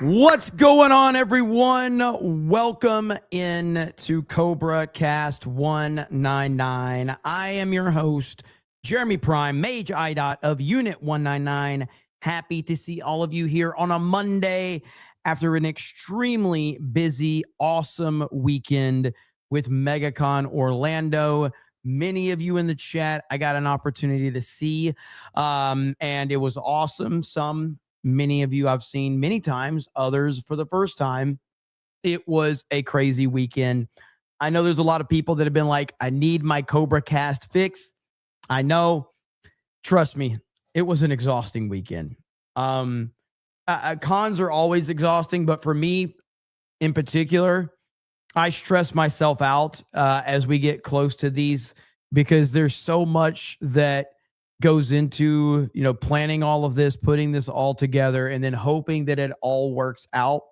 What's going on, everyone? Welcome in to CobraCast 199. I am your host, Jeremy Prime, Mage IDOT of Unit 199. Happy to see all of you here on a Monday after an extremely busy, awesome weekend with MegaCon Orlando. Many of you in the chat, I got an opportunity to see, and it was awesome. Many of you I've seen many times, others for the first time. It was a crazy weekend. I know there's a lot of people that have been like, I need my CobraCast fix. I know. Trust me, it was an exhausting weekend. Cons are always exhausting, but for me in particular, I stress myself out as we get close to these because there's so much that goes into, planning all of this, putting this all together, and then hoping that it all works out.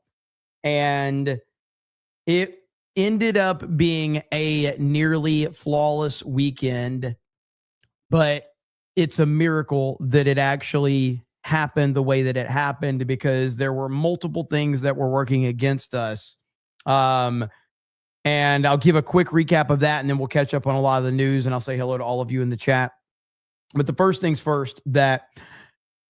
And it ended up being a nearly flawless weekend, but it's a miracle that it actually happened the way that it happened because there were multiple things that were working against us. And I'll give a quick recap of that, and then we'll catch up on a lot of the news, and I'll say hello to all of you in the chat. But the first things first,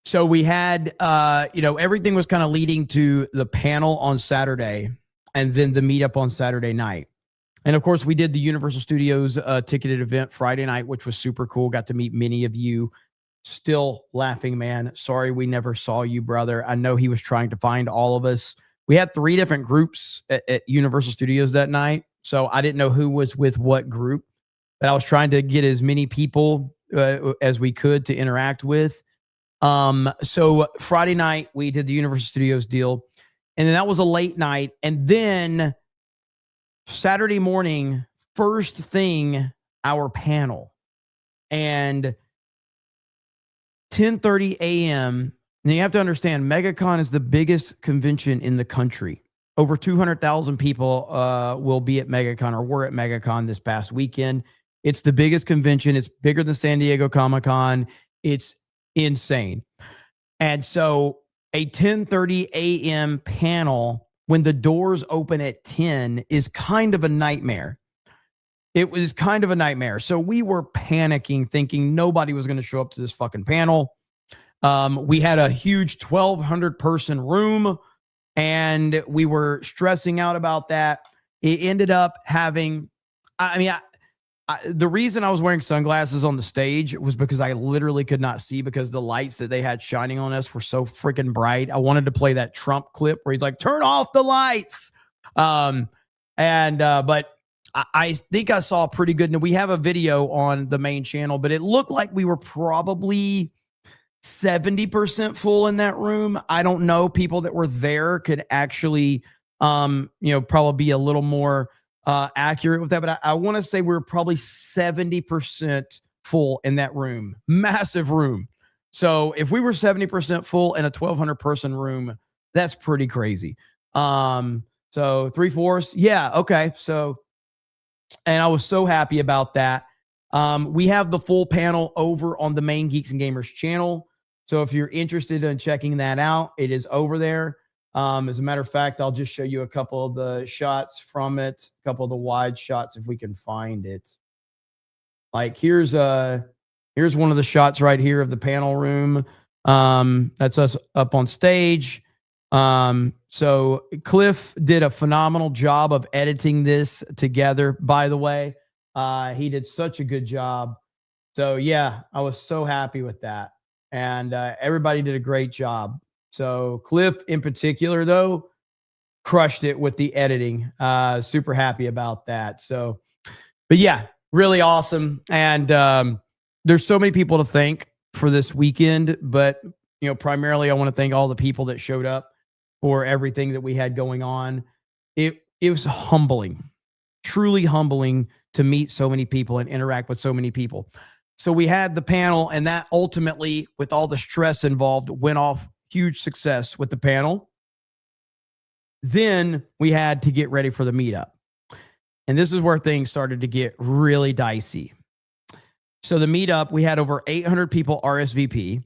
so we had, everything was kind of leading to the panel on Saturday and then the meetup on Saturday night. And of course, we did the Universal Studios ticketed event Friday night, which was super cool. Got to meet many of you. Still laughing, man. Sorry we never saw you, brother. I know he was trying to find all of us. We had 3 different groups at Universal Studios that night. So I didn't know who was with what group, but I was trying to get as many people as we could to interact with. So Friday night, we did the Universal Studios deal. And then that was a late night. And then Saturday morning, first thing, our panel. And 10:30 a.m., and you have to understand, MegaCon is the biggest convention in the country. Over 200,000 people will be at MegaCon or were at MegaCon this past weekend. It's the biggest convention. It's bigger than San Diego Comic-Con. It's insane. And so a 10:30 a.m. panel when the doors open at 10 is kind of a nightmare. It was kind of a nightmare. So we were panicking, thinking nobody was going to show up to this fucking panel. We had a huge 1,200 person room, and we were stressing out about that. It ended up having, the reason I was wearing sunglasses on the stage was because I literally could not see because the lights that they had shining on us were so freaking bright. I wanted to play that Trump clip where he's like, turn off the lights. But I think I saw pretty good. And we have a video on the main channel, but it looked like we were probably 70% full in that room. I don't know. People that were there could actually, probably be a little more accurate with that, but I want to say we're probably 70% full in that room. Massive room. So if we were 70% full in a 1,200 person room, that's pretty crazy. So 3/4. Yeah. Okay. So, and I was so happy about that. We have the full panel over on the main Geeks and Gamers channel. So if you're interested in checking that out, it is over there. As a matter of fact, I'll just show you a couple of the shots from it, a couple of the wide shots if we can find it. Like here's one of the shots right here of the panel room. That's us up on stage. So Cliff did a phenomenal job of editing this together, by the way. He did such a good job. So yeah, I was so happy with that. And everybody did a great job. So Cliff in particular, though, crushed it with the editing. Super happy about that. So, but yeah, really awesome. And there's so many people to thank for this weekend. But, primarily I want to thank all the people that showed up for everything that we had going on. It was humbling, truly humbling to meet so many people and interact with so many people. So we had the panel, and that ultimately, with all the stress involved, went off huge success with the panel. Then we had to get ready for the meetup. And this is where things started to get really dicey. So the meetup, we had over 800 people RSVP.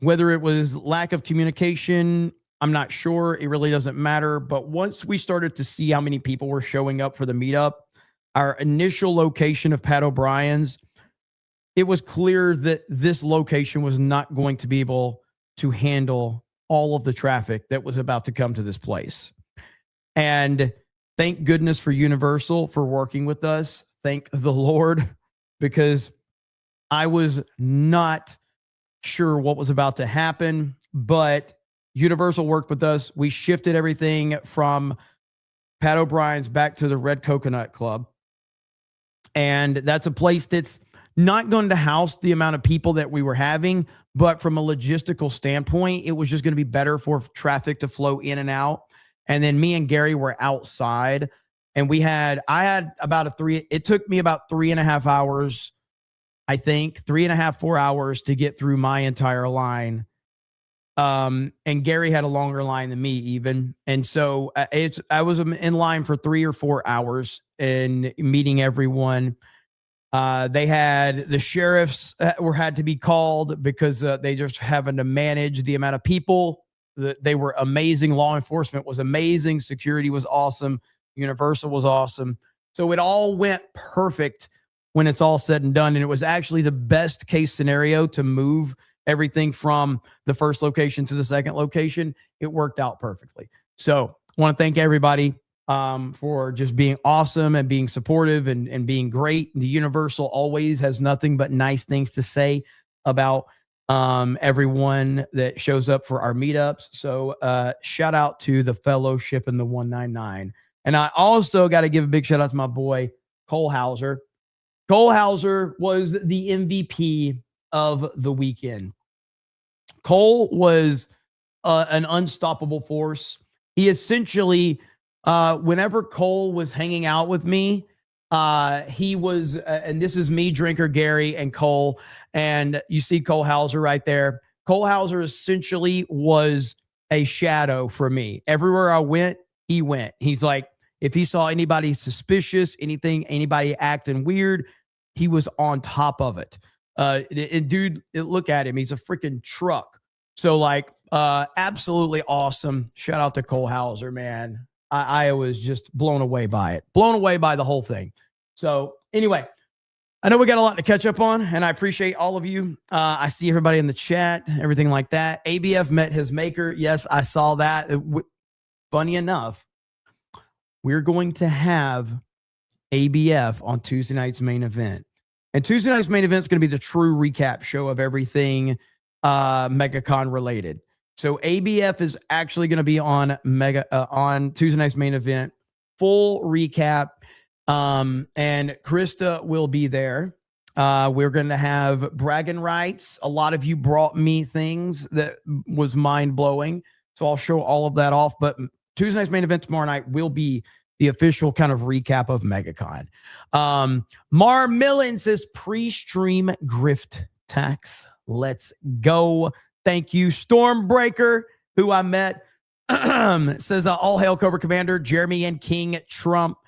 Whether it was lack of communication, I'm not sure. It really doesn't matter. But once we started to see how many people were showing up for the meetup, our initial location of Pat O'Brien's, it was clear that this location was not going to be able to handle all of the traffic that was about to come to this place. And thank goodness for Universal for working with us. Thank the Lord, because I was not sure what was about to happen, but Universal worked with us. We shifted everything from Pat O'Brien's back to the Red Coconut Club. And that's a place that's not going to house the amount of people that we were having, but from a logistical standpoint, it was just going to be better for traffic to flow in and out. And then me and Gary were outside, and I had about it took me about 3.5 hours, I think 3.5, 4 hours to get through my entire line. And Gary had a longer line than me even. And so I was in line for 3 or 4 hours and meeting everyone. They had the sheriffs had to be called because they just having to manage the amount of people. They were amazing. Law enforcement was amazing. Security was awesome. Universal was awesome. So it all went perfect when it's all said and done. And it was actually the best case scenario to move everything from the first location to the second location. It worked out perfectly. So I want to thank everybody for just being awesome and being supportive and being great. The Universal always has nothing but nice things to say about everyone that shows up for our meetups. So shout out to the fellowship and the 199. And I also got to give a big shout out to my boy, Cole Hauser. Cole Hauser was the MVP of the weekend. Cole was an unstoppable force. He essentially, whenever Cole was hanging out with me, he was, and this is me, Drinker, Gary, and Cole, and you see Cole Hauser right there. Cole Hauser essentially was a shadow for me. Everywhere I went, he went. He's like, if he saw anybody suspicious, anybody acting weird, he was on top of it. Dude, look at him. He's a freaking truck. So like, absolutely awesome. Shout out to Cole Hauser, man. I was just blown away by it. Blown away by the whole thing. So anyway, I know we got a lot to catch up on, and I appreciate all of you. I see everybody in the chat, everything like that. ABF met his maker. Yes, I saw that. Funny enough, we're going to have ABF on Tuesday night's main event. And Tuesday night's main event is going to be the true recap show of everything MegaCon related. So ABF is actually going to be on on Tuesday night's main event, full recap. And Krista will be there. We're going to have bragging rights. A lot of you brought me things that was mind blowing. So I'll show all of that off. But Tuesday night's main event tomorrow night will be the official kind of recap of MegaCon. Mar Millen says pre-stream grift tax. Let's go. Thank you. Stormbreaker, who I met, says all hail Cobra Commander, Jeremy and King Trump.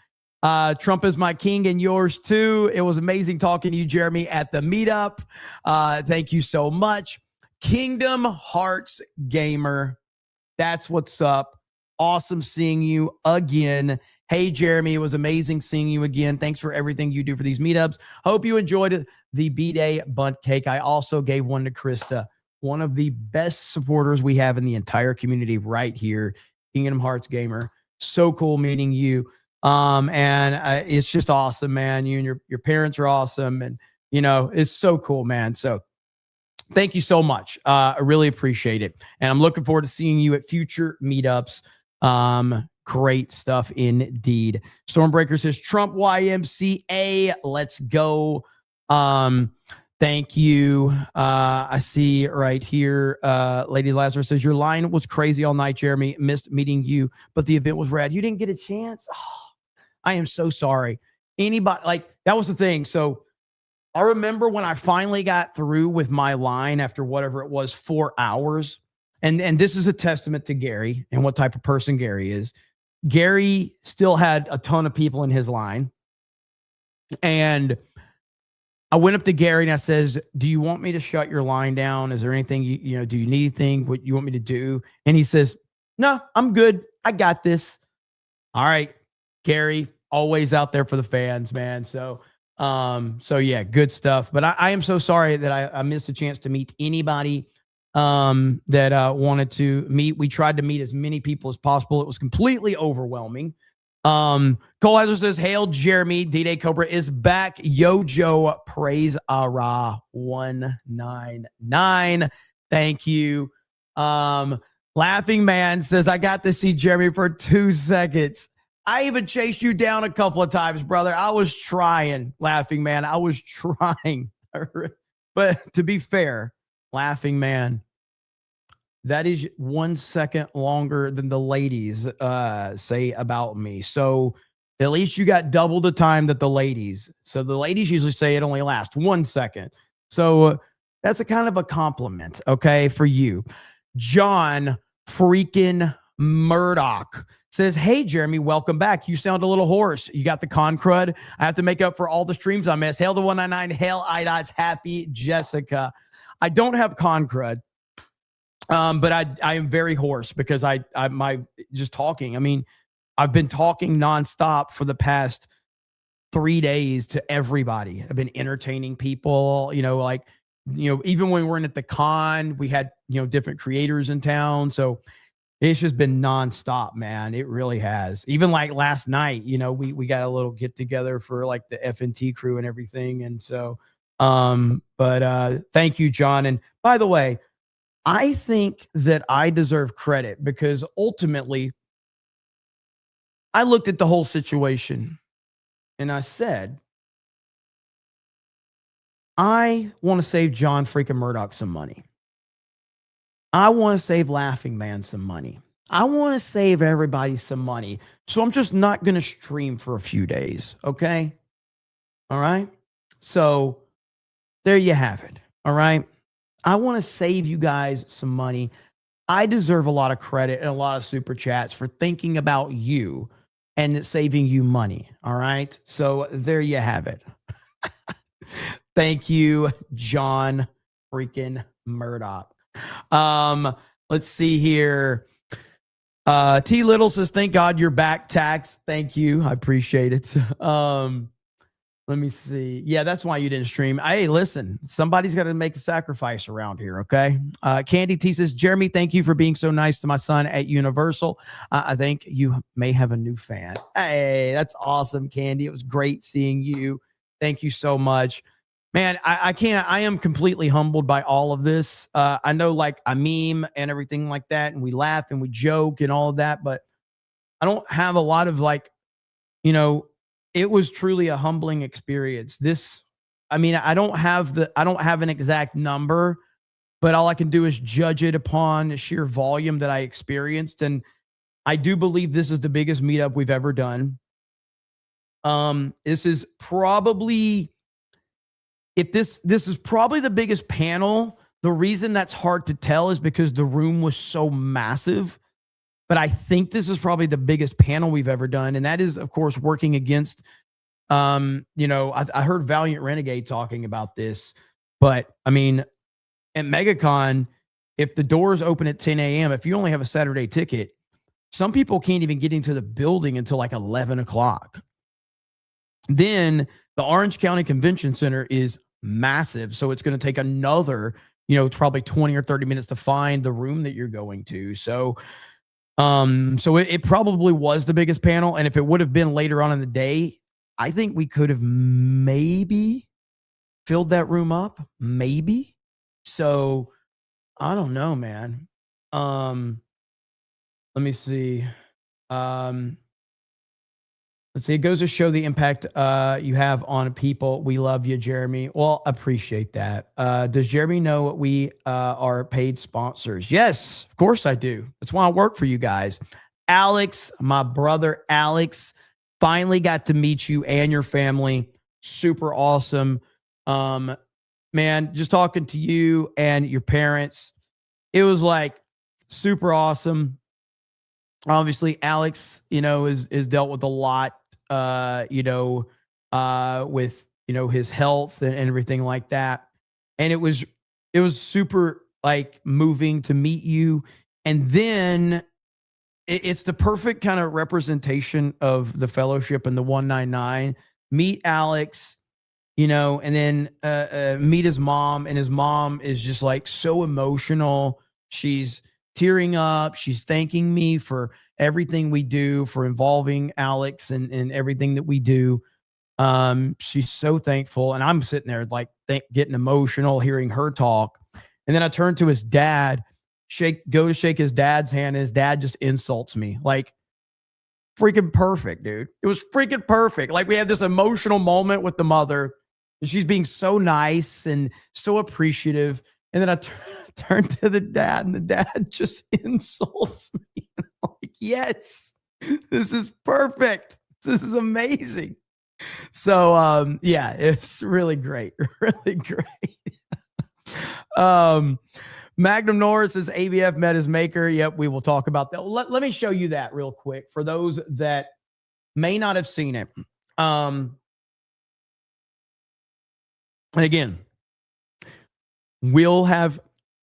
Trump is my king and yours too. It was amazing talking to you, Jeremy, at the meetup. Thank you so much. Kingdom Hearts Gamer. That's what's up. Awesome seeing you again. Hey, Jeremy, it was amazing seeing you again. Thanks for everything you do for these meetups. Hope you enjoyed the B-Day Bunt Cake. I also gave one to Krista, one of the best supporters we have in the entire community right here, Kingdom Hearts Gamer. So cool meeting you. And it's just awesome, man. You and your parents are awesome. And, you know, it's so cool, man. So thank you so much. I really appreciate it. And I'm looking forward to seeing you at future meetups. Great stuff indeed. Stormbreaker says Trump YMCA. Let's go. Thank you. I see right here. Lady Lazarus says your line was crazy all night, Jeremy. Missed meeting you, but the event was rad. You didn't get a chance. Oh, I am so sorry. Anybody, like, that was the thing. So I remember when I finally got through with my line after whatever it was, 4 hours. And this is a testament to Gary and what type of person Gary is. Gary still had a ton of people in his line. And I went up to Gary and I says, do you want me to shut your line down? Is there anything, do you need anything, what you want me to do? And he says, no, I'm good. I got this. All right, Gary, always out there for the fans, man. So yeah, good stuff. But I am so sorry that I missed a chance to meet anybody that wanted to meet. We tried to meet as many people as possible. It was completely overwhelming. Cole Hazard says, hail Jeremy, D-Day Cobra is back. Yo Joe, praise Ara 199. Thank you. Laughing Man says, I got to see Jeremy for 2 seconds. I even chased you down a couple of times, brother. I was trying, Laughing Man. I was trying. But to be fair, Laughing Man, that is 1 second longer than the ladies say about me. So at least you got double the time that the ladies. So the ladies usually say it only lasts 1 second. So that's a kind of a compliment, okay, for you. John freaking Murdoch says, hey, Jeremy, welcome back. You sound a little hoarse. You got the con crud. I have to make up for all the streams I missed. Hail the 199. Hail IDOTS. Happy Jessica. I don't have con crud. But I am very hoarse because my just talking. I mean, I've been talking nonstop for the past 3 days to everybody. I've been entertaining people, even when we're at the con, we had, different creators in town. So it's just been nonstop, man. It really has. Even like last night, we got a little get together for like the FNT crew and everything. And so, but thank you, John. And by the way, I think that I deserve credit because ultimately I looked at the whole situation and I said, I want to save John freaking Murdoch some money. I want to save Laughing Man some money. I want to save everybody some money. So I'm just not going to stream for a few days. Okay. All right. So there you have it. All right. I want to save you guys some money. I deserve a lot of credit and a lot of super chats for thinking about you and saving you money. All right. So there you have it. Thank you, John freaking Murdoch. Let's see here. T Little says, thank God you're back, Tax. Thank you. I appreciate it. Let me see. Yeah, that's why you didn't stream. Hey, listen, somebody's got to make a sacrifice around here, okay? Candy T says, Jeremy, thank you for being so nice to my son at Universal. I think you may have a new fan. Hey, that's awesome, Candy. It was great seeing you. Thank you so much. Man, I am completely humbled by all of this. I know like I meme and everything like that, and we laugh and we joke and all of that, but I don't have a lot of like, it was truly a humbling experience. I don't have an exact number, but all I can do is judge it upon the sheer volume that I experienced. And I do believe this is the biggest meetup we've ever done. This is probably, this is probably the biggest panel. The reason that's hard to tell is because the room was so massive. But I think this is probably the biggest panel we've ever done. And that is, of course, working against, I heard Valiant Renegade talking about this. But, I mean, at MegaCon, if the doors open at 10 a.m., if you only have a Saturday ticket, some people can't even get into the building until like 11 o'clock. Then the Orange County Convention Center is massive. So it's going to take another, it's probably 20 or 30 minutes to find the room that you're going to. So it probably was the biggest panel. And if it would have been later on in the day, I think we could have maybe filled that room up. Maybe. So I don't know, man. Let me see. Let's see. It goes to show the impact you have on people. We love you, Jeremy. Well, appreciate that. Does Jeremy know we are paid sponsors? Yes, of course I do. That's why I work for you guys. Alex, my brother Alex, finally got to meet you and your family. Super awesome. Man, just talking to you and your parents, it was like super awesome. Obviously, Alex, is dealt with a lot, with, his health and everything like that. And it was super like moving to meet you. And then it's the perfect kind of representation of the fellowship and the 199. Meet Alex, and then meet his mom, and his mom is just like so emotional. She's tearing up. She's thanking me for everything we do, for involving Alex and everything that we do. She's so thankful, and I'm sitting there like getting emotional hearing her talk. And then I turn to his dad, go to shake his dad's hand, and his dad just insults me. Like, freaking perfect, dude. It was freaking perfect. Like, we had this emotional moment with the mother, and she's being so nice and so appreciative. And then I turn to the dad, and the dad just insults me. I'm like, yes, this is perfect. This is amazing. So, yeah, it's really great. Really great. Magnum Norris says ABF met his maker. Yep, we will talk about that. Let me show you that real quick for those that may not have seen it. And again, we'll have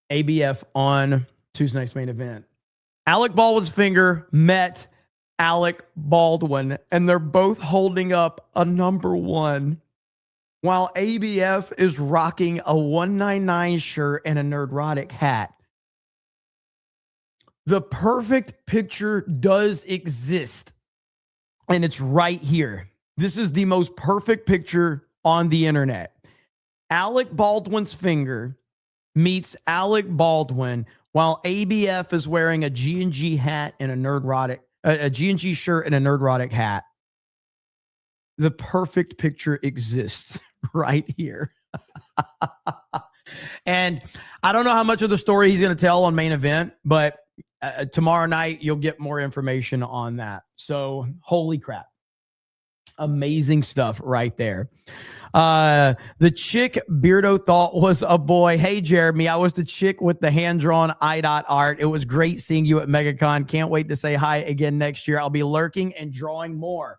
ABF on Tuesday night's main event. Alec Baldwin's finger met Alec Baldwin, and they're both holding up a number 1, while ABF is rocking a 199 shirt and a Nerdrotic hat. The perfect picture does exist, and it's right here. This is the most perfect picture on the internet. Alec Baldwin's finger meets Alec Baldwin, while ABF is wearing a G&G hat and a G&G shirt and a Nerdrotic hat. The perfect picture exists right here. And I don't know how much of the story he's going to tell on main event, but tomorrow night you'll get more information on that. So holy crap. Amazing stuff right there. The chick Beardo thought was a boy. Hey, Jeremy, I was the chick with the hand-drawn IDOT art. It was great seeing you at MegaCon. Can't wait to say hi again next year. I'll be lurking and drawing more.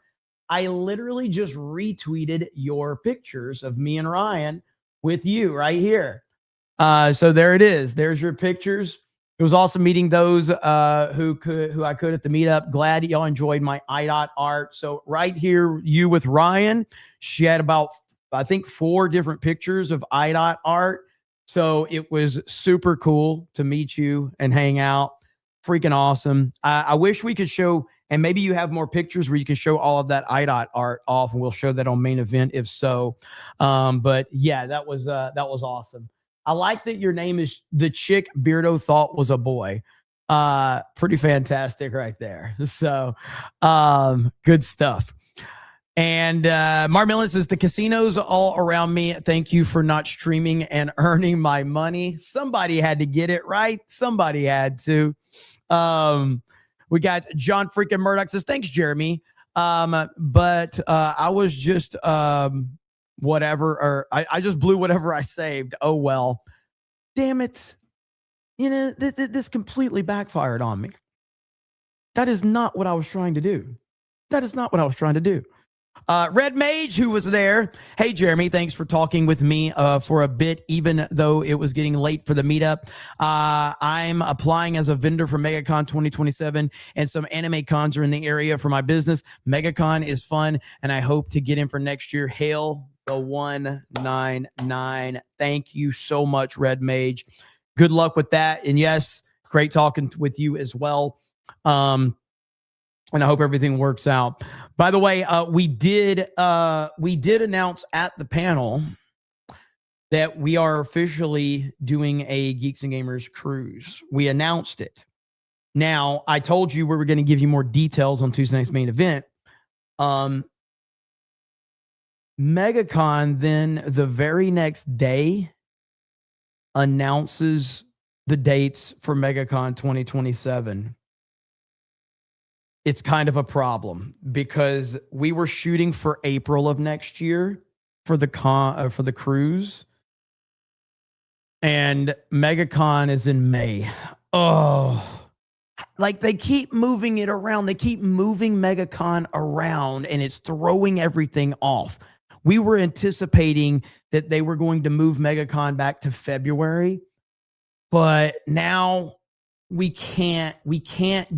I literally just retweeted your pictures of me and Ryan with you right here. So there it is. There's your pictures. It was awesome meeting those who I could at the meetup. Glad y'all enjoyed my IDOT art. So right here, you with Ryan, she had about, I think, 4 different pictures of IDOT art. So it was super cool to meet you and hang out. Freaking awesome. I wish we could show, and maybe you have more pictures where you can show all of that IDOT art off, and we'll show that on main event if so. But yeah, that was awesome. I like that your name is the chick Beardo thought was a boy. Pretty fantastic right there. So good stuff. And Marmillan says, the casinos all around me. Thank you for not streaming and earning my money. Somebody had to get it right. Somebody had to. We got John freaking Murdoch says, thanks, Jeremy. But I was just whatever, or I just blew whatever I saved. Oh, well, damn it. This completely backfired on me. That is not what I was trying to do. That is not what I was trying to do. Red Mage, who was there. Hey, Jeremy, thanks for talking with me for a bit, even though it was getting late for the meetup. I'm applying as a vendor for MegaCon 2027, and some anime cons are in the area for my business. MegaCon is fun, and I hope to get in for next year. Hail the 199. Thank you so much, Red Mage. Good luck with that. And yes, great talking with you as well. And I hope everything works out. By the way, we did announce at the panel that we are officially doing a Geeks and Gamers cruise. We announced it. Now, I told you we were going to give you more details on Tuesday night's main event. MegaCon then the very next day announces the dates for MegaCon 2027. It's kind of a problem because we were shooting for April of next year for the cruise, and MegaCon is in May. Oh, like they keep moving it around. They keep moving MegaCon around, and it's throwing everything off. we were anticipating that they were going to move MegaCon back to February, but now we can't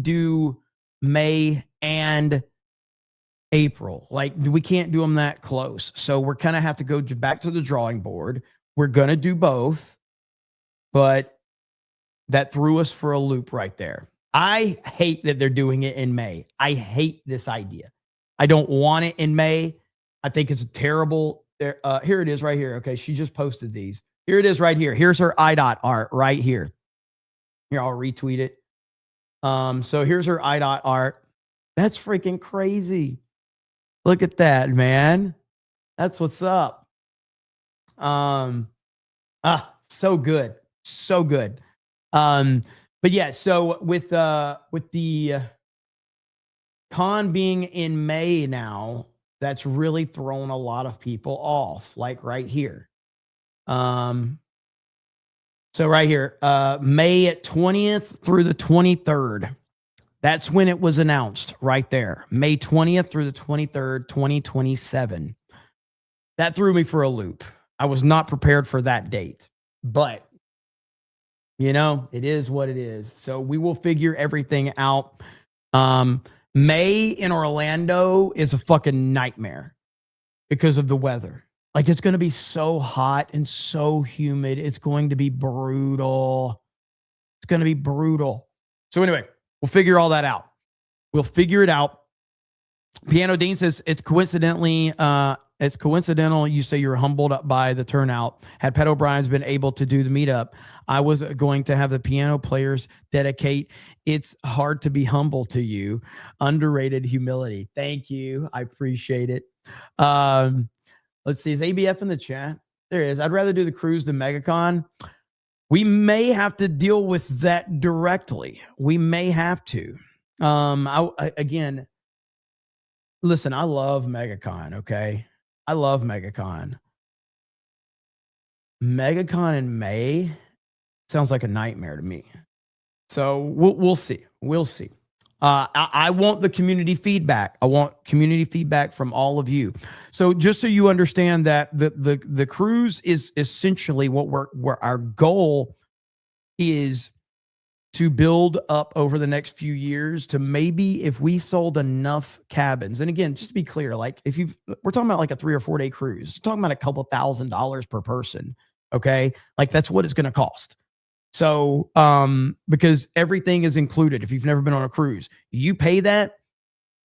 do May and April. Like, we can't do them that close. So we're kind of have to go back to the drawing board. We're going to do both, but that threw us for a loop right there. I hate that they're doing it in May. I hate this idea. I don't want it in May. I think it's a terrible. Here it is right here. Okay, she just posted these. Here it is right here. Here's her IDOT art right here. Here, I'll retweet it. So here's her IDOT art. That's freaking crazy. Look at that, man. That's what's up. So good. So good. But yeah, so with the con being in May now, that's really thrown a lot of people off, like right here. So right here, May 20th through the 23rd. That's when it was announced right there. May 20th through the 23rd, 2027. That threw me for a loop. I was not prepared for that date, but you know, it is what it is. So we will figure everything out. May in Orlando is a fucking nightmare because of the weather. Like, it's going to be so hot and so humid. It's going to be brutal. It's going to be brutal. So anyway, we'll figure all that out. We'll figure it out. Piano Dean says it's coincidental. You say you're humbled by the turnout. Had Pat O'Brien's been able to do the meetup, I was going to have the piano players dedicate. It's hard to be humble to you. Underrated humility. Thank you. I appreciate it. Let's see. Is ABF in the chat? There it is. I'd rather do the cruise than MegaCon. We may have to deal with that directly. We may have to. Again, listen, I love MegaCon, okay? I love MegaCon. MegaCon in May sounds like a nightmare to me. So we'll see. We'll see. I want the community feedback. I want community feedback from all of you. So just so you understand that the cruise is essentially where our goal is to build up over the next few years to maybe, if we sold enough cabins. And again, just to be clear, like we're talking about like a 3 or 4 day cruise, we're talking about a couple $1,000s per person. Okay. Like, that's what it's going to cost. So, because everything is included. If you've never been on a cruise, you pay that,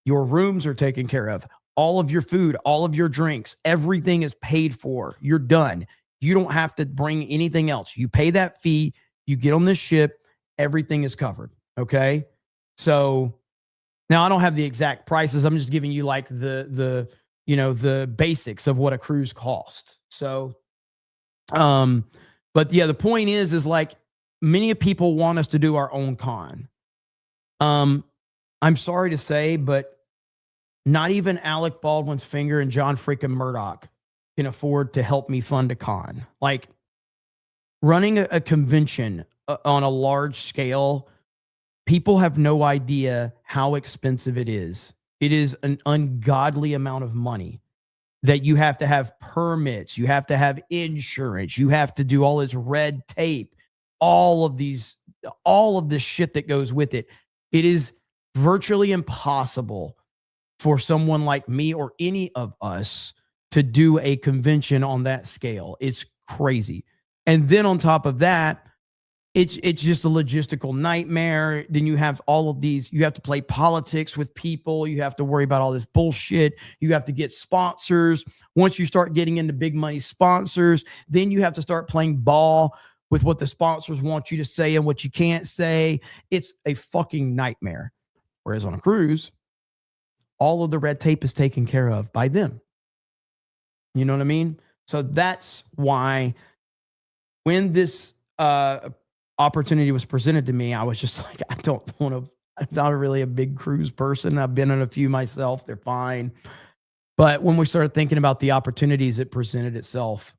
your rooms are taken care of, all of your food, all of your drinks, everything is paid for. You're done. You don't have to bring anything else. You pay that fee, you get on this ship, everything is covered. Okay. So now I don't have the exact prices. I'm just giving you like the basics of what a cruise costs. So, but yeah, the point is like, many people want us to do our own con. I'm sorry to say, but not even Alec Baldwin's finger and John freaking Murdoch can afford to help me fund a con. Like, running a convention on a large scale, people have no idea how expensive it is. It is an ungodly amount of money that you have to have permits, you have to have insurance, you have to do all this red tape, all of this shit that goes with it. It is virtually impossible for someone like me or any of us to do a convention on that scale. It's crazy. And then on top of that, it's just a logistical nightmare. Then you have all of these, you have to play politics with people. You have to worry about all this bullshit. You have to get sponsors. Once you start getting into big money sponsors, then you have to start playing ball with what the sponsors want you to say and what you can't say. It's a fucking nightmare. Whereas on a cruise, all of the red tape is taken care of by them. You know what I mean? So that's why when this opportunity was presented to me, I was just like, I'm not really a big cruise person. I've been on a few myself. They're fine. But when we started thinking about the opportunities it presented itself,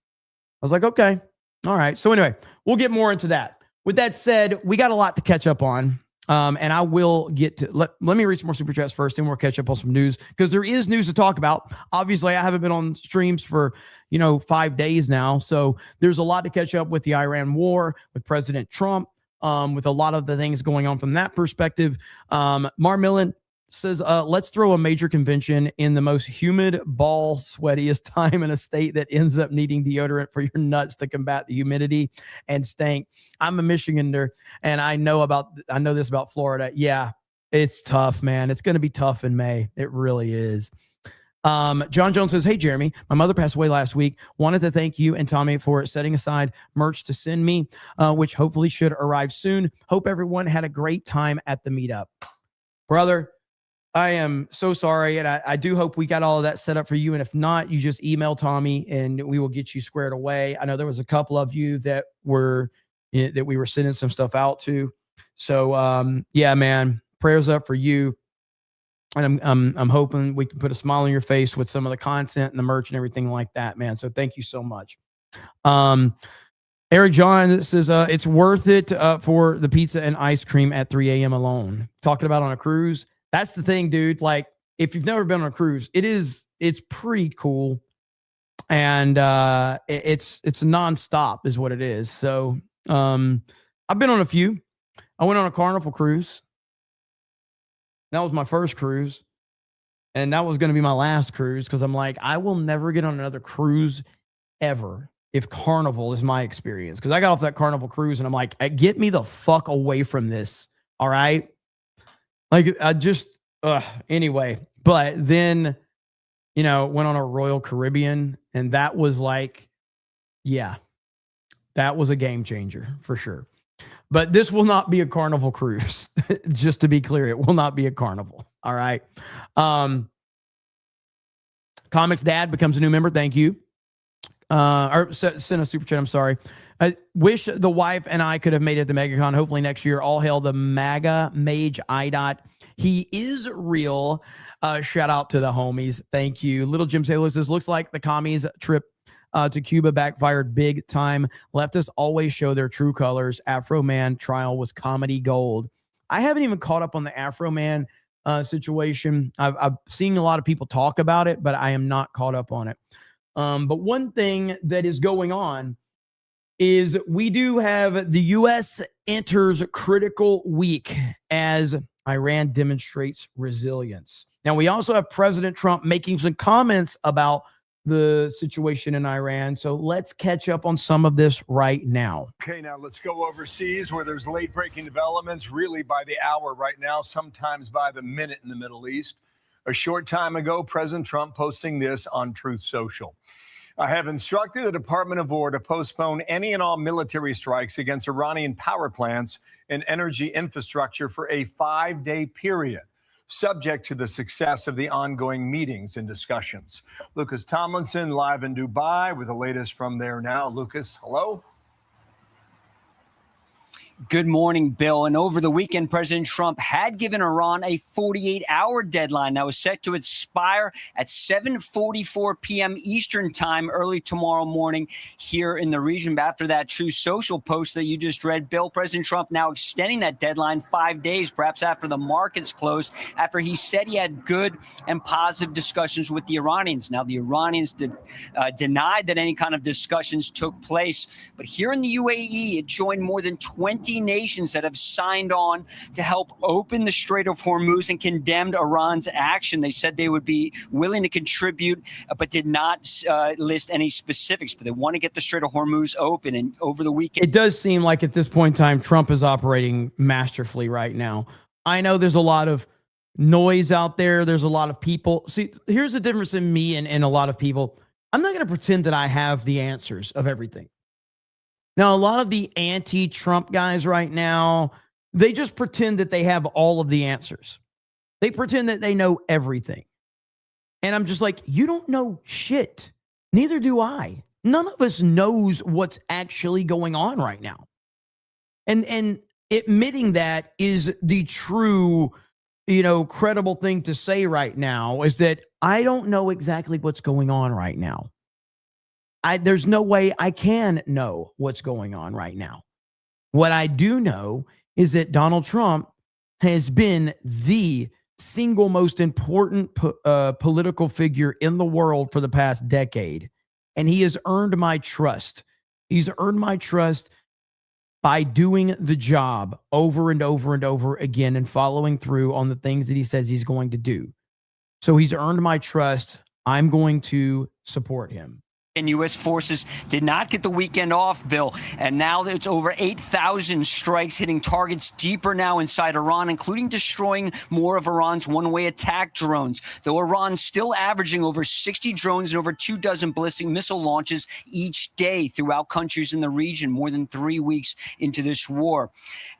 I was like, okay, all right. So anyway, we'll get more into that. With that said, we got a lot to catch up on. And I will get to let me read some more super chats first, and we'll catch up on some news because there is news to talk about. Obviously, I haven't been on streams for 5 days now, so there's a lot to catch up with the Iran war, with President Trump, with a lot of the things going on from that perspective. Mar Millen says, let's throw a major convention in the most humid, ball sweatiest time in a state that ends up needing deodorant for your nuts to combat the humidity and stank. I'm a Michigander, and I know this about Florida. Yeah, it's tough, man. It's going to be tough in May. It really is. John Jones says, hey, Jeremy, my mother passed away last week. Wanted to thank you and Tommy for setting aside merch to send me, which hopefully should arrive soon. Hope everyone had a great time at the meetup. Brother, I am so sorry, and I do hope we got all of that set up for you. And if not, you just email Tommy, and we will get you squared away. I know there was a couple of you that we were sending some stuff out to. So, yeah, man, prayers up for you. And I'm hoping we can put a smile on your face with some of the content and the merch and everything like that, man. So thank you so much. Eric John says, it's worth it for the pizza and ice cream at 3 a.m. alone. Talking about on a cruise. That's the thing, dude. Like, if you've never been on a cruise, it's pretty cool. And it's nonstop is what it is. So I've been on a few. I went on a Carnival cruise. That was my first cruise. And that was going to be my last cruise because I'm like, I will never get on another cruise ever if Carnival is my experience. Because I got off that Carnival cruise and I'm like, get me the fuck away from this. All right. Like, I just, anyway. But then, went on a Royal Caribbean, and that was like, yeah, that was a game changer for sure. But this will not be a Carnival cruise. Just to be clear, it will not be a Carnival. All right. Comics Dad becomes a new member. Thank you. Or send a super chat. I'm sorry. I wish the wife and I could have made it to MegaCon. Hopefully next year. All hail the MAGA Mage IDOT. He is real. Shout out to the homies. Thank you. Little Jim Taylor says, looks like the commies trip to Cuba backfired big time. Leftists always show their true colors. Afro Man trial was comedy gold. I haven't even caught up on the Afro Man situation. I've seen a lot of people talk about it, but I am not caught up on it. But one thing that is going on is we do have the U.S. enters critical week as Iran demonstrates resilience. Now, we also have President Trump making some comments about the situation in Iran. So let's catch up on some of this right now. Okay, now let's go overseas where there's late-breaking developments, really by the hour right now, sometimes by the minute in the Middle East. A short time ago, President Trump posting this on Truth Social. I have instructed the Department of War to postpone any and all military strikes against Iranian power plants and energy infrastructure for a 5-day period, subject to the success of the ongoing meetings and discussions. Lucas Tomlinson live in Dubai with the latest from there now. Lucas, hello. Good morning, Bill. And over the weekend, President Trump had given Iran a 48-hour deadline that was set to expire at 7:44 p.m. Eastern time early tomorrow morning here in the region. But after that True Social post that you just read, Bill, President Trump now extending that deadline 5 days, perhaps after the markets closed, after he said he had good and positive discussions with the Iranians. Now, the Iranians denied that any kind of discussions took place. But here in the UAE, it joined more than 20 nations that have signed on to help open the Strait of Hormuz and condemned Iran's action. They said they would be willing to contribute, but did not list any specifics. But they want to get the Strait of Hormuz open. And over the weekend, it does seem like at this point in time, Trump is operating masterfully right now. I know there's a lot of noise out there. There's a lot of people. See, here's the difference in me and a lot of people. I'm not going to pretend that I have the answers of everything. Now, a lot of the anti-Trump guys right now, they just pretend that they have all of the answers. They pretend that they know everything. And I'm just like, you don't know shit. Neither do I. None of us knows what's actually going on right now. And admitting that is the true, credible thing to say right now, is that I don't know exactly what's going on right now. There's no way I can know what's going on right now. What I do know is that Donald Trump has been the single most important political figure in the world for the past decade. And he has earned my trust. He's earned my trust by doing the job over and over and over again and following through on the things that he says he's going to do. So he's earned my trust. I'm going to support him. And U.S. forces did not get the weekend off, Bill. And now it's over 8,000 strikes hitting targets deeper now inside Iran, including destroying more of Iran's one-way attack drones. Though Iran's still averaging over 60 drones and over 24 ballistic missile launches each day throughout countries in the region, more than 3 weeks into this war.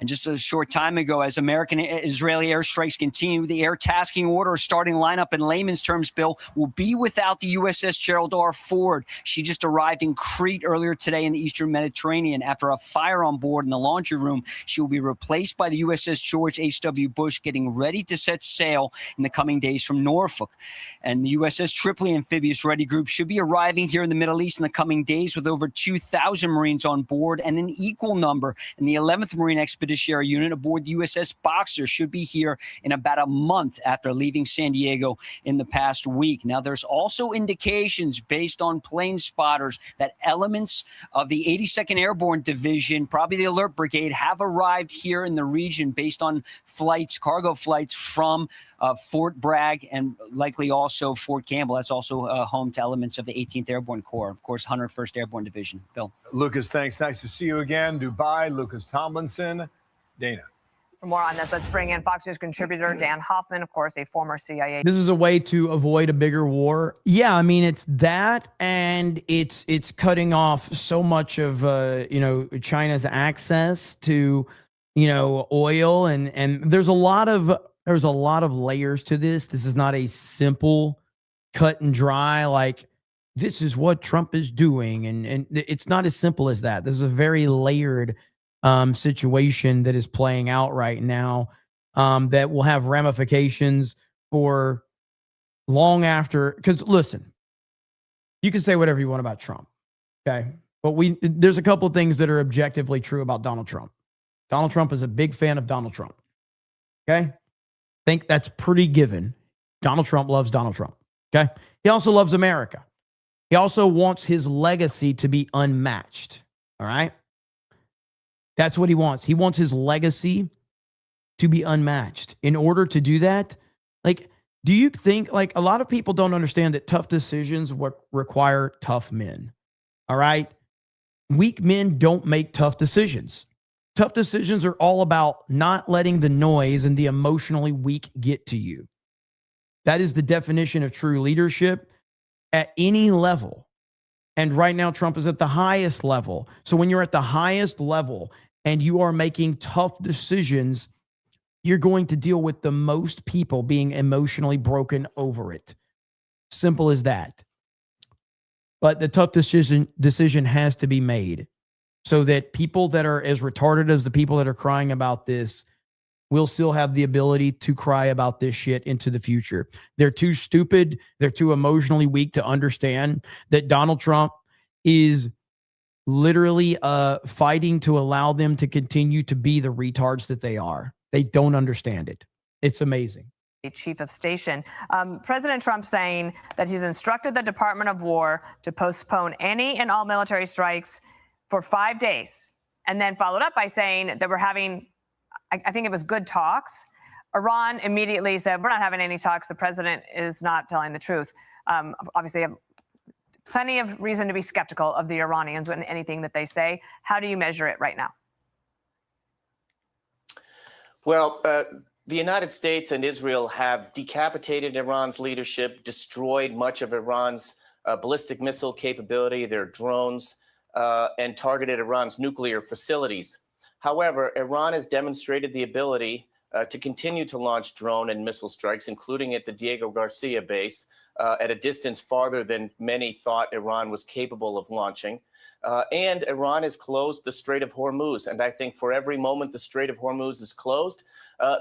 And just a short time ago, as American-Israeli airstrikes continue, the air tasking order or starting lineup in layman's terms, Bill, will be without the USS Gerald R. Ford. She just arrived in Crete earlier today in the Eastern Mediterranean after a fire on board in the laundry room. She will be replaced by the USS George H.W. Bush, getting ready to set sail in the coming days from Norfolk. And the USS Tripoli Amphibious Ready Group should be arriving here in the Middle East in the coming days with over 2,000 Marines on board, and an equal number in the 11th Marine Expeditionary Unit aboard the USS Boxer should be here in about a month after leaving San Diego in the past week. Now, there's also indications based on plane spotters that elements of the 82nd Airborne Division, probably the Alert Brigade, have arrived here in the region based on flights, cargo flights from Fort Bragg and likely also Fort Campbell. That's also home to elements of the 18th Airborne Corps, of course, 101st Airborne Division. Bill. Lucas, thanks. Nice to see you again. Dubai, Lucas Tomlinson, Dana. For more on this, let's bring in Fox News contributor Dan Hoffman, of course, a former CIA. This is a way to avoid a bigger war. Yeah, I mean, it's that, and it's cutting off so much of China's access to oil, and there's a lot of layers to this. This is not a simple cut and dry, like this is what Trump is doing, and it's not as simple as that. This is a very layered situation that is playing out right now that will have ramifications for long after. Because listen, you can say whatever you want about Trump, okay? But there's a couple of things that are objectively true about Donald Trump. Donald Trump is a big fan of Donald Trump, okay? I think that's pretty given. Donald Trump loves Donald Trump, okay? He also loves America. He also wants his legacy to be unmatched, all right? That's what he wants. He wants his legacy to be unmatched. In order to do that, do you think, a lot of people don't understand that tough decisions require tough men, all right? Weak men don't make tough decisions. Tough decisions are all about not letting the noise and the emotionally weak get to you. That is the definition of true leadership at any level. And right now, Trump is at the highest level. So when you're at the highest level and you are making tough decisions, you're going to deal with the most people being emotionally broken over it. Simple as that. But the tough decision has to be made so that people that are as retarded as the people that are crying about this will still have the ability to cry about this shit into the future. They're too stupid. They're too emotionally weak to understand that Donald Trump is literally fighting to allow them to continue to be the retards that they are. They don't understand it. It's amazing. Chief of Station. President Trump saying that he's instructed the Department of War to postpone any and all military strikes for 5 days, and then followed up by saying that we're having, I think it was good talks. Iran immediately said, we're not having any talks. The president is not telling the truth. Obviously, have plenty of reason to be skeptical of the Iranians and anything that they say. How do you measure it right now? Well, the United States and Israel have decapitated Iran's leadership, destroyed much of Iran's ballistic missile capability, their drones, and targeted Iran's nuclear facilities. However, Iran has demonstrated the ability to continue to launch drone and missile strikes, including at the Diego Garcia base, at a distance farther than many thought Iran was capable of launching. And Iran has closed the Strait of Hormuz. And I think for every moment the Strait of Hormuz is closed,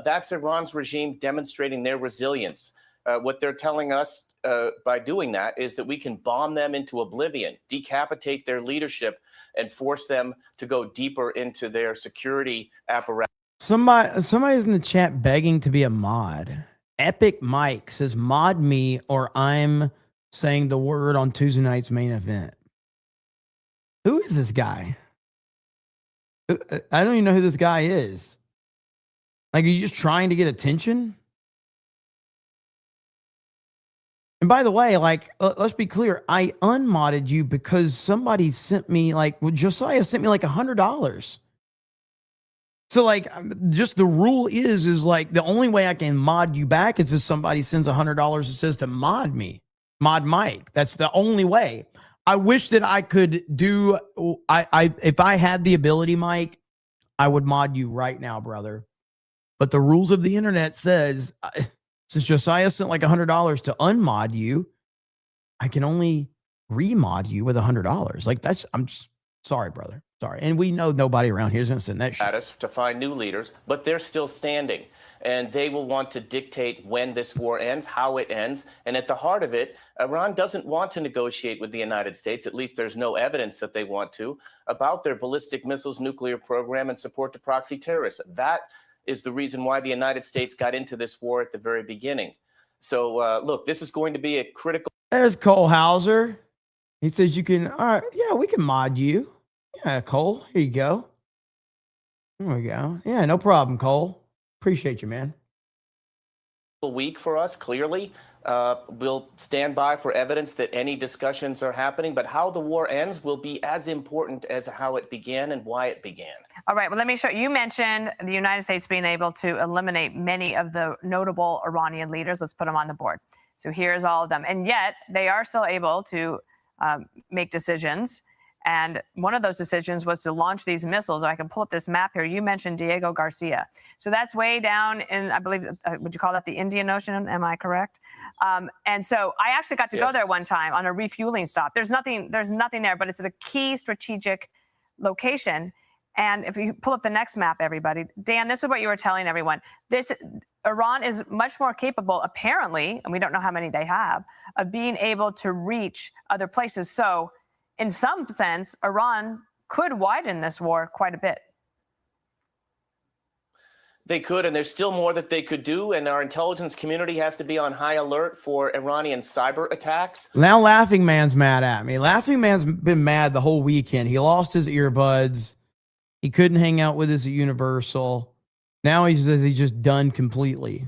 that's Iran's regime demonstrating their resilience. What they're telling us by doing that is that we can bomb them into oblivion, decapitate their leadership, and force them to go deeper into their security apparatus. Somebody's in the chat begging to be a mod. Epic Mike says, mod me or I'm saying the word on Tuesday night's main event. Who is this guy? I don't even know who this guy is. Like, are you just trying to get attention? And by the way, like, let's be clear. I unmodded you because somebody sent me, like, Josiah sent me like $100. So, like, just the rule is like the only way I can mod you back is if somebody sends $100 and says to mod me, mod Mike. That's the only way. I wish that I could do. If I had the ability, Mike, I would mod you right now, brother. But the rules of the internet says, since Josiah sent like $100 to unmod you, I can only remod you with $100. Like I'm just sorry, brother. Sorry. And we know nobody around here is going to send that shit. To find new leaders, but they're still standing. And they will want to dictate when this war ends, how it ends. And at the heart of it, Iran doesn't want to negotiate with the United States, at least there's no evidence that they want to, about their ballistic missiles nuclear program and support to proxy terrorists. That is the reason why the United States got into this war at the very beginning. So, look, this is going to be a critical. There's Cole Hauser. He says you can, all right, yeah, we can mod you. Yeah, Cole, here you go. There we go. Yeah, no problem, Cole. Appreciate you, man. Week for us, clearly. We'll stand by for evidence that any discussions are happening, but how the war ends will be as important as how it began and why it began. All right, well, let me show you. You mentioned the United States being able to eliminate many of the notable Iranian leaders. Let's put them on the board. So here's all of them. And yet they are still able to make decisions. And one of those decisions was to launch these missiles. I can pull up this map here. You mentioned Diego Garcia. So that's way down in, I believe, would you call that the Indian Ocean? Am I correct? And so I actually got to go there one time on a refueling stop. There's nothing there, but it's at a key strategic location. And if you pull up the next map, everybody, Dan, this is what you were telling everyone. Iran is much more capable, apparently, and we don't know how many they have, of being able to reach other places. So in some sense, Iran could widen this war quite a bit. They could, and there's still more that they could do, and our intelligence community has to be on high alert for Iranian cyber attacks. Now Laughing Man's mad at me. Laughing Man's been mad the whole weekend. He lost his earbuds. He couldn't hang out with us at Universal. Now he's just done completely.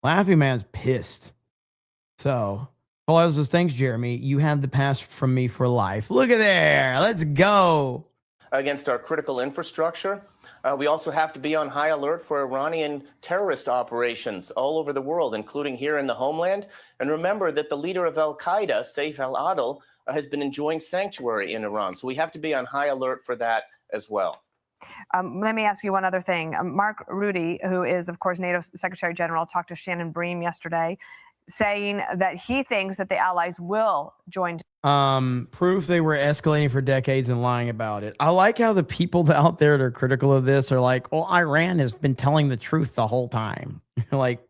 Laughing Man's pissed. So, all those things, Jeremy, you have the pass from me for life. Look at there. Let's go. Against our critical infrastructure. We also have to be on high alert for Iranian terrorist operations all over the world, including here in the homeland. And remember that the leader of al-Qaeda, Saif al-Adil, has been enjoying sanctuary in Iran. So we have to be on high alert for that as well. Let me ask you one other thing. Mark Rutte, who is, of course, NATO Secretary General, talked to Shannon Bream yesterday, saying that he thinks that the allies will join. Proof they were escalating for decades and lying about it. I like how the people out there that are critical of this are like, well, Iran has been telling the truth the whole time. Like,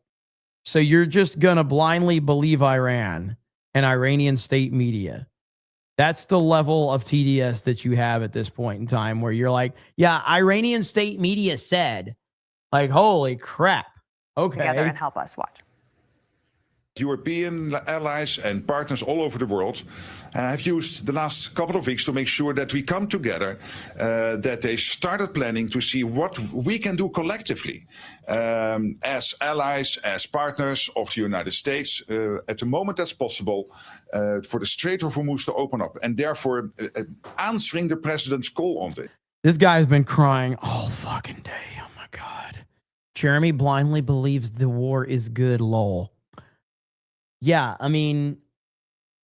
so you're just going to blindly believe Iran and Iranian state media. That's the level of TDS that you have at this point in time where you're like, yeah, Iranian state media said, like, holy crap. Okay. Together and help us watch. European allies and partners all over the world have used the last couple of weeks to make sure that we come together, that they started planning to see what we can do collectively as allies, as partners of the United States at the moment that's possible for the Strait of Hormuz to open up, and therefore answering the president's call on this. This guy's been crying all fucking day. Oh my God. Jeremy blindly believes the war is good, lol. Yeah, I mean,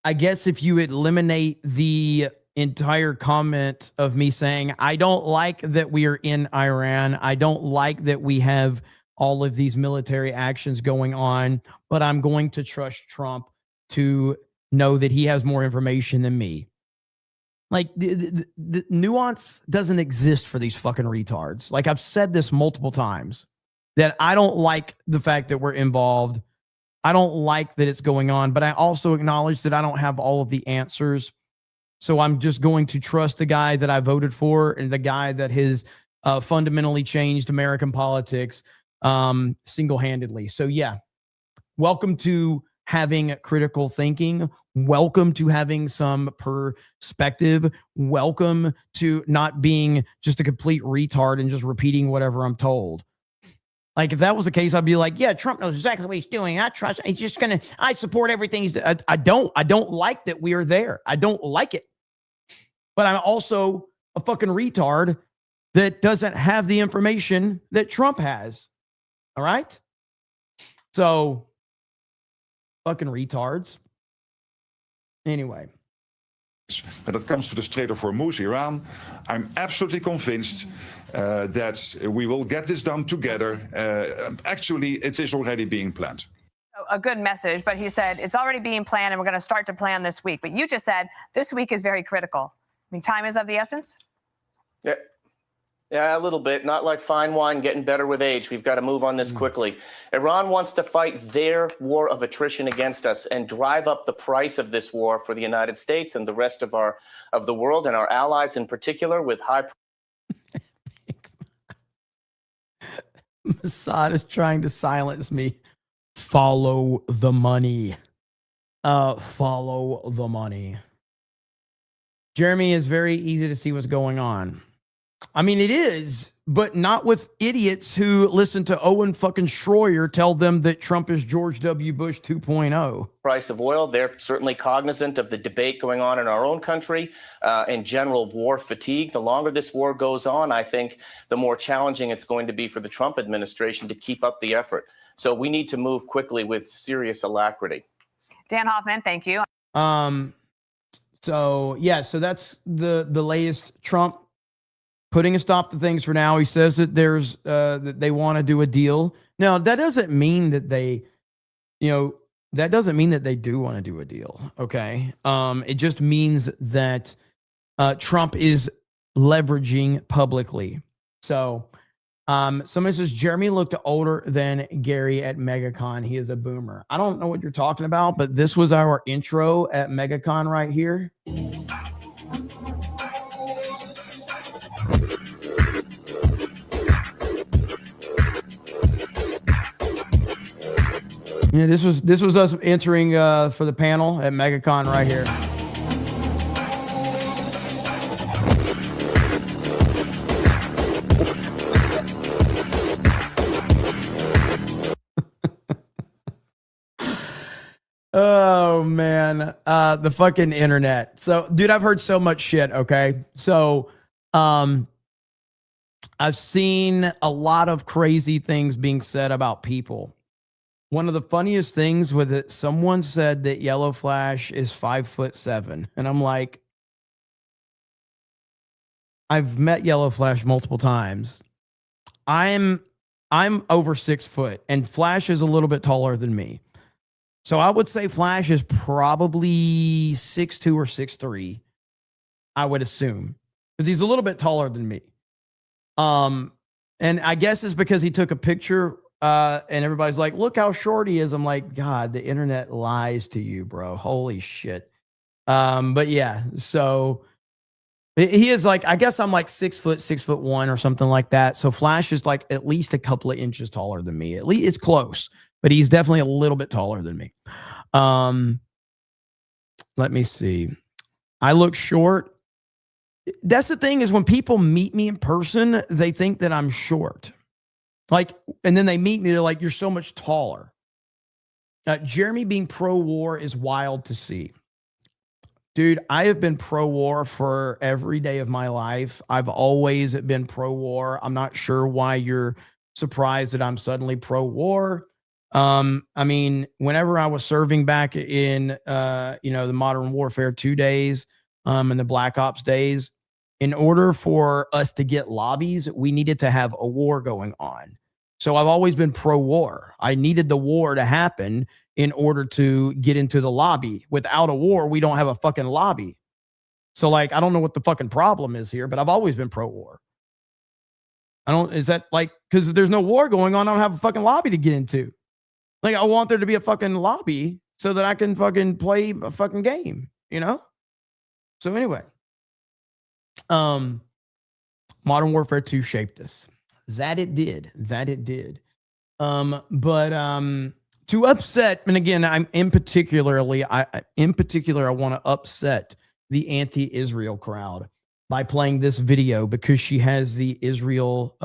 I guess if you eliminate the entire comment of me saying, I don't like that we are in Iran, I don't like that we have all of these military actions going on, but I'm going to trust Trump to know that he has more information than me. Like, the nuance doesn't exist for these fucking retards. Like, I've said this multiple times, that I don't like the fact that we're involved. I don't like that it's going on, but I also acknowledge that I don't have all of the answers. So I'm just going to trust the guy that I voted for and the guy that has fundamentally changed American politics single-handedly. So yeah, welcome to having critical thinking. Welcome to having some perspective. Welcome to not being just a complete retard and just repeating whatever I'm told. Like, if that was the case, I'd be like, yeah, Trump knows exactly what he's doing. I trust. He's just going to, I support everything. I don't like that we are there. I don't like it. But I'm also a fucking retard that doesn't have the information that Trump has. All right? So, fucking retards. Anyway. When it comes to the Strait of Hormuz, Iran, I'm absolutely convinced that we will get this done together. Actually, it is already being planned. A good message, but he said it's already being planned and we're going to start to plan this week. But you just said this week is very critical. I mean, time is of the essence? Yeah, a little bit. Not like fine wine getting better with age. We've got to move on this quickly. Iran wants to fight their war of attrition against us and drive up the price of this war for the United States and the rest of the world and our allies in particular with high. Mossad is trying to silence me. Follow the money. Follow the money. Jeremy, is very easy to see what's going on. I mean, it is, but not with idiots who listen to Owen fucking Schroyer tell them that Trump is George W. Bush 2.0. Price of oil. They're certainly cognizant of the debate going on in our own country and general war fatigue. The longer this war goes on, I think the more challenging it's going to be for the Trump administration to keep up the effort. So we need to move quickly with serious alacrity. Dan Hoffman, thank you. So yeah, so that's the latest. Trump putting a stop to things for now. He says that there's that they want to do a deal. Now, that doesn't mean that they, that doesn't mean that they do want to do a deal. Okay. It just means that Trump is leveraging publicly. So somebody says Jeremy looked older than Gary at MegaCon. He is a boomer. I don't know what you're talking about, but this was our intro at MegaCon right here. Yeah, this was us entering for the panel at MegaCon right here. Oh man, the fucking internet. So, dude, I've heard so much shit. Okay, so I've seen a lot of crazy things being said about people. One of the funniest things was that someone said that Yellow Flash is 5'7", and I'm like, I've met Yellow Flash multiple times. I'm over 6 foot, and Flash is a little bit taller than me. So I would say Flash is probably 6'2" or 6'3", I would assume, because he's a little bit taller than me. And I guess it's because he took a picture and everybody's like, look how short he is. I'm like, God, the internet lies to you, bro. Holy shit. But yeah, so he is like, I guess I'm like 6 foot, 6'1" or something like that. So Flash is like at least a couple of inches taller than me. At least it's close, but he's definitely a little bit taller than me. Let me see. I look short. That's the thing, is when people meet me in person, they think that I'm short. Like, and then they meet me, they're like, you're so much taller. Jeremy being pro-war is wild to see. Dude, I have been pro-war for every day of my life. I've always been pro-war. I'm not sure why you're surprised that I'm suddenly pro-war. I mean, whenever I was serving back in, the Modern Warfare 2 days, and the Black Ops days, in order for us to get lobbies, we needed to have a war going on. So I've always been pro-war. I needed the war to happen in order to get into the lobby. Without a war, we don't have a fucking lobby. So, like, I don't know what the fucking problem is here, but I've always been pro-war. Is that like, because if there's no war going on, I don't have a fucking lobby to get into. Like, I want there to be a fucking lobby so that I can fucking play a fucking game, So anyway. Modern Warfare 2 shaped us. That it did. To upset, and again, I want to upset the anti-Israel crowd by playing this video because she has the Israel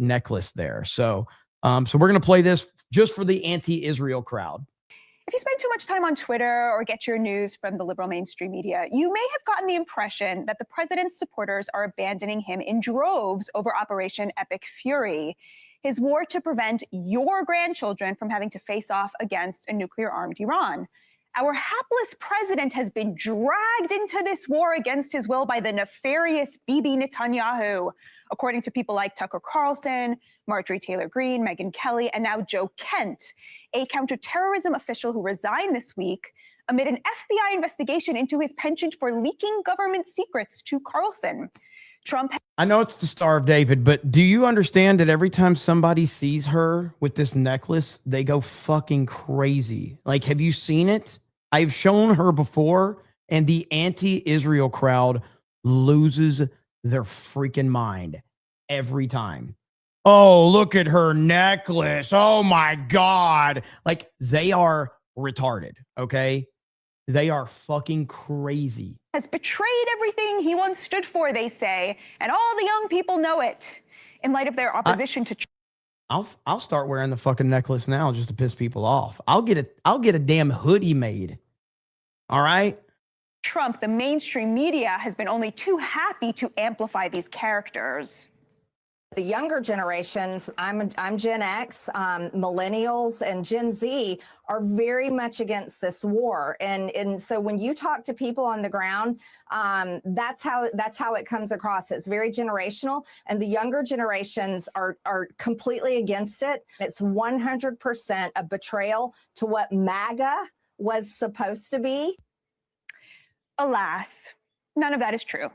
necklace there. So we're going to play this just for the anti-Israel crowd. If you spend too much time on Twitter or get your news from the liberal mainstream media, you may have gotten the impression that the president's supporters are abandoning him in droves over Operation Epic Fury, his war to prevent your grandchildren from having to face off against a nuclear-armed Iran. Our hapless president has been dragged into this war against his will by the nefarious Bibi Netanyahu, according to people like Tucker Carlson, Marjorie Taylor Greene, Megyn Kelly, and now Joe Kent, a counterterrorism official who resigned this week amid an FBI investigation into his penchant for leaking government secrets to Carlson. I know it's the Star of David, but do you understand that every time somebody sees her with this necklace, they go fucking crazy? Like, have you seen it? I've shown her before, and the anti-Israel crowd loses their freaking mind every time. Oh, look at her necklace. Oh my God. Like, they are retarded, okay? They are fucking crazy. Has betrayed everything he once stood for, they say, and all the young people know it. In light of their opposition to I'll start wearing the fucking necklace now just to piss people off. I'll get a damn hoodie made. All right? Trump, the mainstream media has been only too happy to amplify these characters. The younger generations, I'm Gen X, millennials and Gen Z are very much against this war. And so when you talk to people on the ground, that's how it comes across. It's very generational, and the younger generations are completely against it. It's 100% a betrayal to what MAGA was supposed to be. Alas, none of that is true.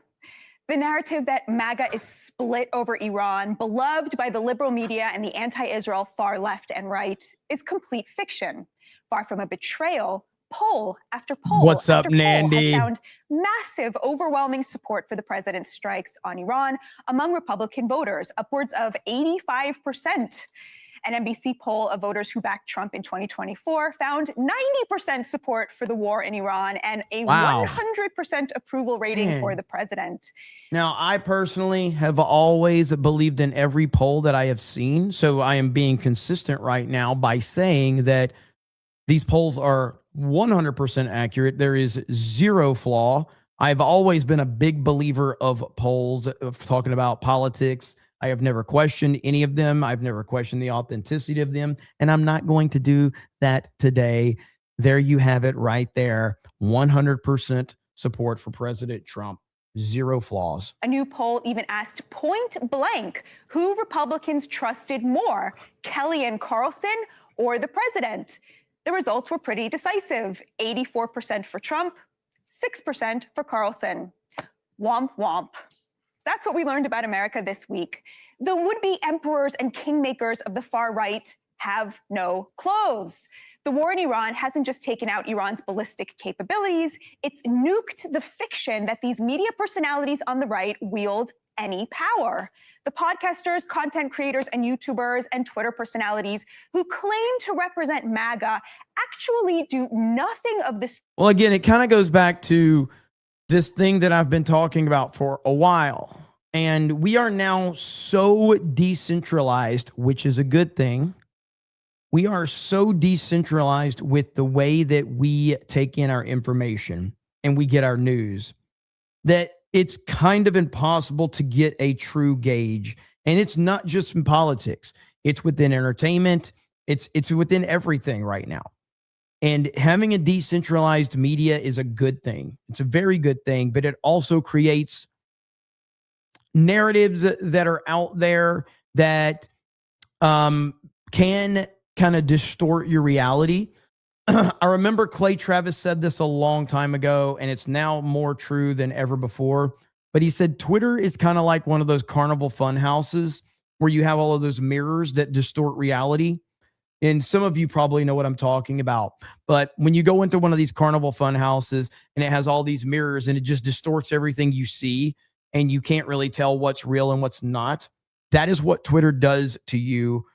The narrative that MAGA is split over Iran, beloved by the liberal media and the anti-Israel far left and right, is complete fiction. Far from a betrayal, poll after poll What's up, Nandy? has found massive, overwhelming support for the president's strikes on Iran among Republican voters, upwards of 85%. An NBC poll of voters who backed Trump in 2024 found 90% support for the war in Iran and a 100% approval rating for the president. Now, I personally have always believed in every poll that I have seen, so I am being consistent right now by saying that these polls are 100% accurate. There is zero flaw. I've always been a big believer of polls, of talking about politics. I have never questioned any of them. I've never questioned the authenticity of them, and I'm not going to do that today. There you have it right there. 100% support for President Trump. Zero flaws. A new poll even asked point blank who Republicans trusted more, Kelly and Carlson or the president. The results were pretty decisive. 84% for Trump, 6% for Carlson. Womp womp. That's what we learned about America this week. The would-be emperors and kingmakers of the far right have no clothes. The war in Iran hasn't just taken out Iran's ballistic capabilities, it's nuked the fiction that these media personalities on the right wield any power. The podcasters, content creators, and YouTubers and Twitter personalities who claim to represent MAGA actually do nothing of this. Well, again, it kind of goes back to this thing that I've been talking about for a while. And we are now so decentralized, which is a good thing. We are so decentralized with the way that we take in our information and we get our news that it's kind of impossible to get a true gauge. And it's not just in politics. It's within entertainment. It's within everything right now. And having a decentralized media is a good thing. It's a very good thing, but it also creates narratives that are out there that can kind of distort your reality. I remember Clay Travis said this a long time ago, and it's now more true than ever before. But he said Twitter is kind of like one of those carnival fun houses where you have all of those mirrors that distort reality. And some of you probably know what I'm talking about. But when you go into one of these carnival fun houses and it has all these mirrors and it just distorts everything you see, and you can't really tell what's real and what's not. That is what Twitter does to you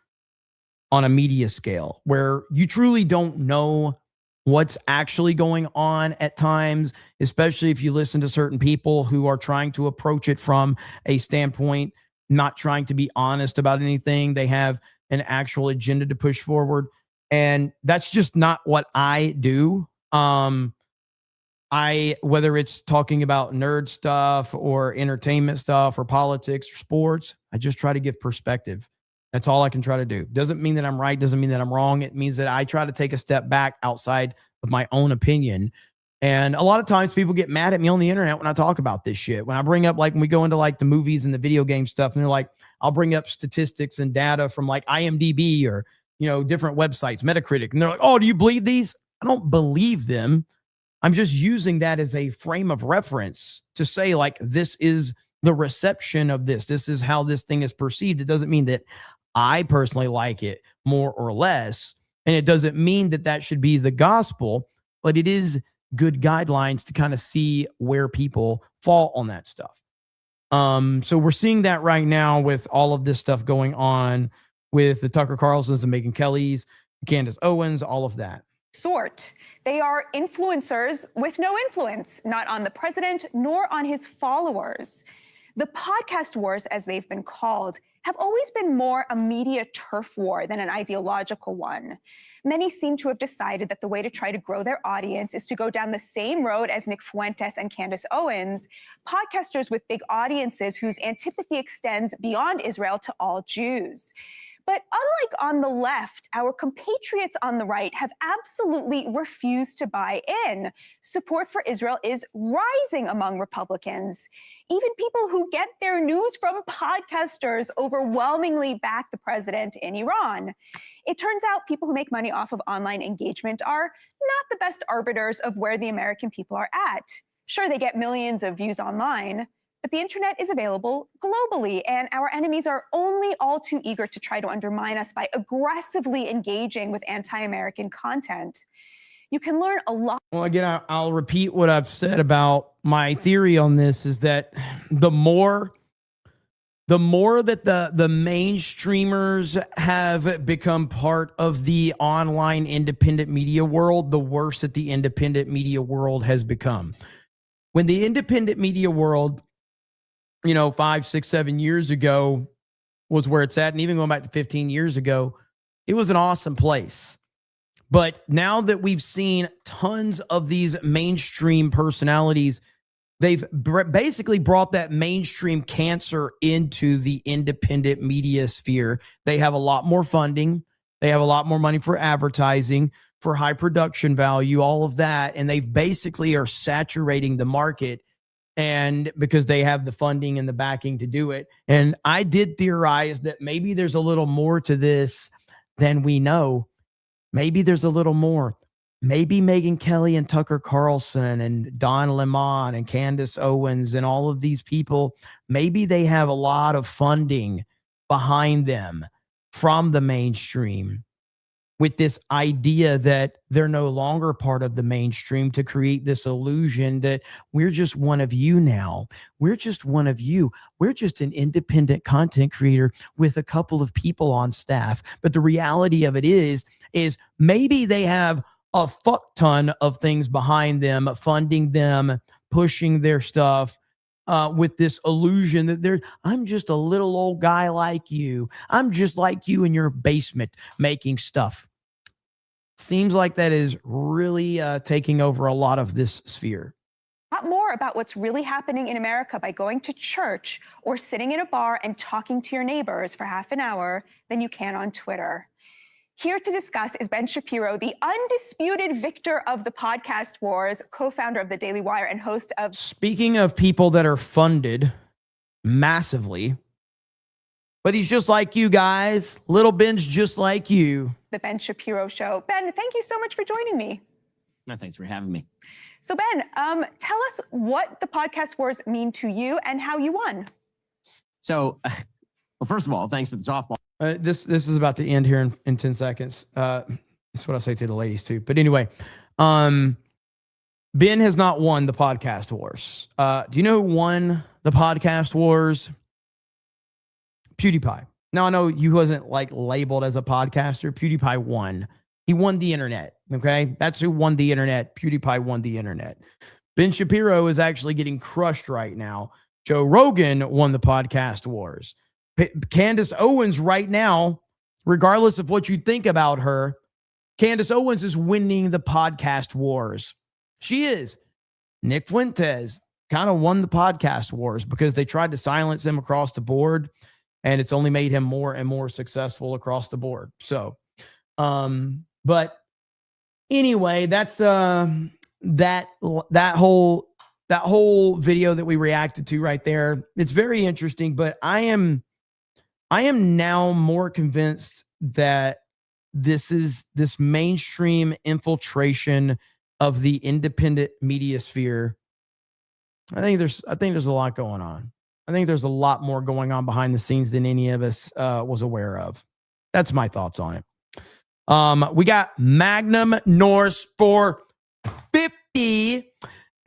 on a media scale, where you truly don't know what's actually going on at times, especially if you listen to certain people who are trying to approach it from a standpoint, not trying to be honest about anything. They have an actual agenda to push forward. And that's just not what I do. Whether it's talking about nerd stuff or entertainment stuff or politics or sports, I just try to give perspective. That's all I can try to do. Doesn't mean that I'm right. Doesn't mean that I'm wrong. It means that I try to take a step back outside of my own opinion. And a lot of times people get mad at me on the internet when I talk about this shit. When I bring up, like, when we go into like the movies and the video game stuff, and they're like, I'll bring up statistics and data from like IMDb or, different websites, Metacritic. And they're like, oh, do you believe these? I don't believe them. I'm just using that as a frame of reference to say, like, this is the reception of this. This is how this thing is perceived. It doesn't mean that I personally like it more or less. And it doesn't mean that that should be the gospel, but it is good guidelines to kind of see where people fall on that stuff. So we're seeing that right now with all of this stuff going on with the Tucker Carlsons and Megyn Kellys, Candace Owens, all of that. They are influencers with no influence, not on the president nor on his followers. The podcast wars, as they've been called, have always been more a media turf war than an ideological one. Many seem to have decided that the way to try to grow their audience is to go down the same road as Nick Fuentes and Candace Owens, podcasters with big audiences whose antipathy extends beyond Israel to all Jews. But unlike on the left, our compatriots on the right have absolutely refused to buy in. Support for Israel is rising among Republicans. Even people who get their news from podcasters overwhelmingly back the president in Iran. It turns out people who make money off of online engagement are not the best arbiters of where the American people are at. Sure, they get millions of views online, but the internet is available globally, and our enemies are only all too eager to try to undermine us by aggressively engaging with anti-American content. You can learn a lot. Well, again, I'll repeat what I've said about my theory on this is that the more that the mainstreamers have become part of the online independent media world, the worse that the independent media world has become. When the independent media world, 5, 6, 7 years ago was where it's at, and even going back to 15 years ago, it was an awesome place. But now that we've seen tons of these mainstream personalities, they've basically brought that mainstream cancer into the independent media sphere. They have a lot more funding. They have a lot more money for advertising, for high production value, all of that. And they basically are saturating the market, and because they have the funding and the backing to do it. And I did theorize that maybe there's a little more to this than we know. Maybe there's a little more. Maybe Megyn Kelly and Tucker Carlson and Don Lemon and Candace Owens and all of these people, maybe they have a lot of funding behind them from the mainstream, with this idea that they're no longer part of the mainstream, to create this illusion that we're just one of you now. We're just one of you. We're just an independent content creator with a couple of people on staff. But the reality of it is maybe they have a fuck ton of things behind them, funding them, pushing their stuff, with this illusion that I'm just a little old guy like you. I'm just like you in your basement making stuff. Seems like that is really taking over a lot of this sphere. A lot more about what's really happening in America by going to church or sitting in a bar and talking to your neighbors for half an hour than you can on Twitter. Here to discuss is Ben Shapiro, the undisputed victor of the podcast wars, co-founder of the Daily Wire and host of... Speaking of people that are funded massively, but he's just like you guys. Little Ben's just like you. The Ben Shapiro Show. Ben, thank you so much for joining me. No, thanks for having me. So Ben, tell us what the podcast wars mean to you and how you won. So, well, first of all, thanks for the softball. This is about to end here in 10 seconds. That's what I say to the ladies too. But anyway, Ben has not won the podcast wars. Do you know who won the podcast wars? PewDiePie. Now, I know you wasn't like labeled as a podcaster. PewDiePie won. He won the internet. Okay. That's who won the internet. PewDiePie won the internet. Ben Shapiro is actually getting crushed right now. Joe Rogan won the podcast wars. Candace Owens right now, regardless of what you think about her, Candace Owens is winning the podcast wars. She is. Nick Fuentes kind of won the podcast wars because they tried to silence him across the board, and it's only made him more and more successful across the board. So, but anyway, that's that whole video that we reacted to right there. It's very interesting, but I am now more convinced that this mainstream infiltration of the independent media sphere. I think there's a lot going on. I think there's a lot more going on behind the scenes than any of us was aware of. That's my thoughts on it. We got Magnum Norse for 50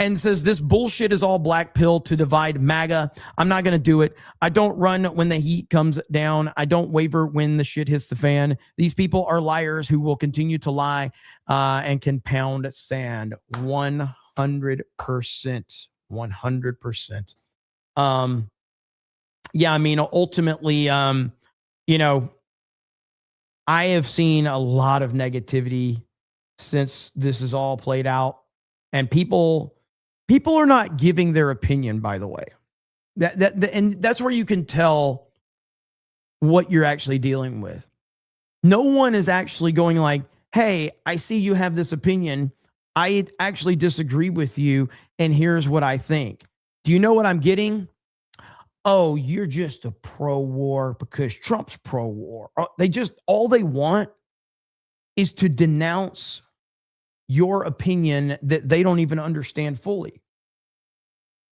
and says this bullshit is all black pill to divide MAGA. I'm not going to do it. I don't run when the heat comes down. I don't waver when the shit hits the fan. These people are liars who will continue to lie and can pound sand. 100%. 100%. Yeah, I mean, ultimately, you know, I have seen a lot of negativity since this is all played out, and people are not giving their opinion, by the way. And that's where you can tell what you're actually dealing with. No one is actually going like, hey, I see you have this opinion. I actually disagree with you, and here's what I think. Do you know what I'm getting? Oh, you're just a pro-war because Trump's pro-war. All they want is to denounce your opinion that they don't even understand fully.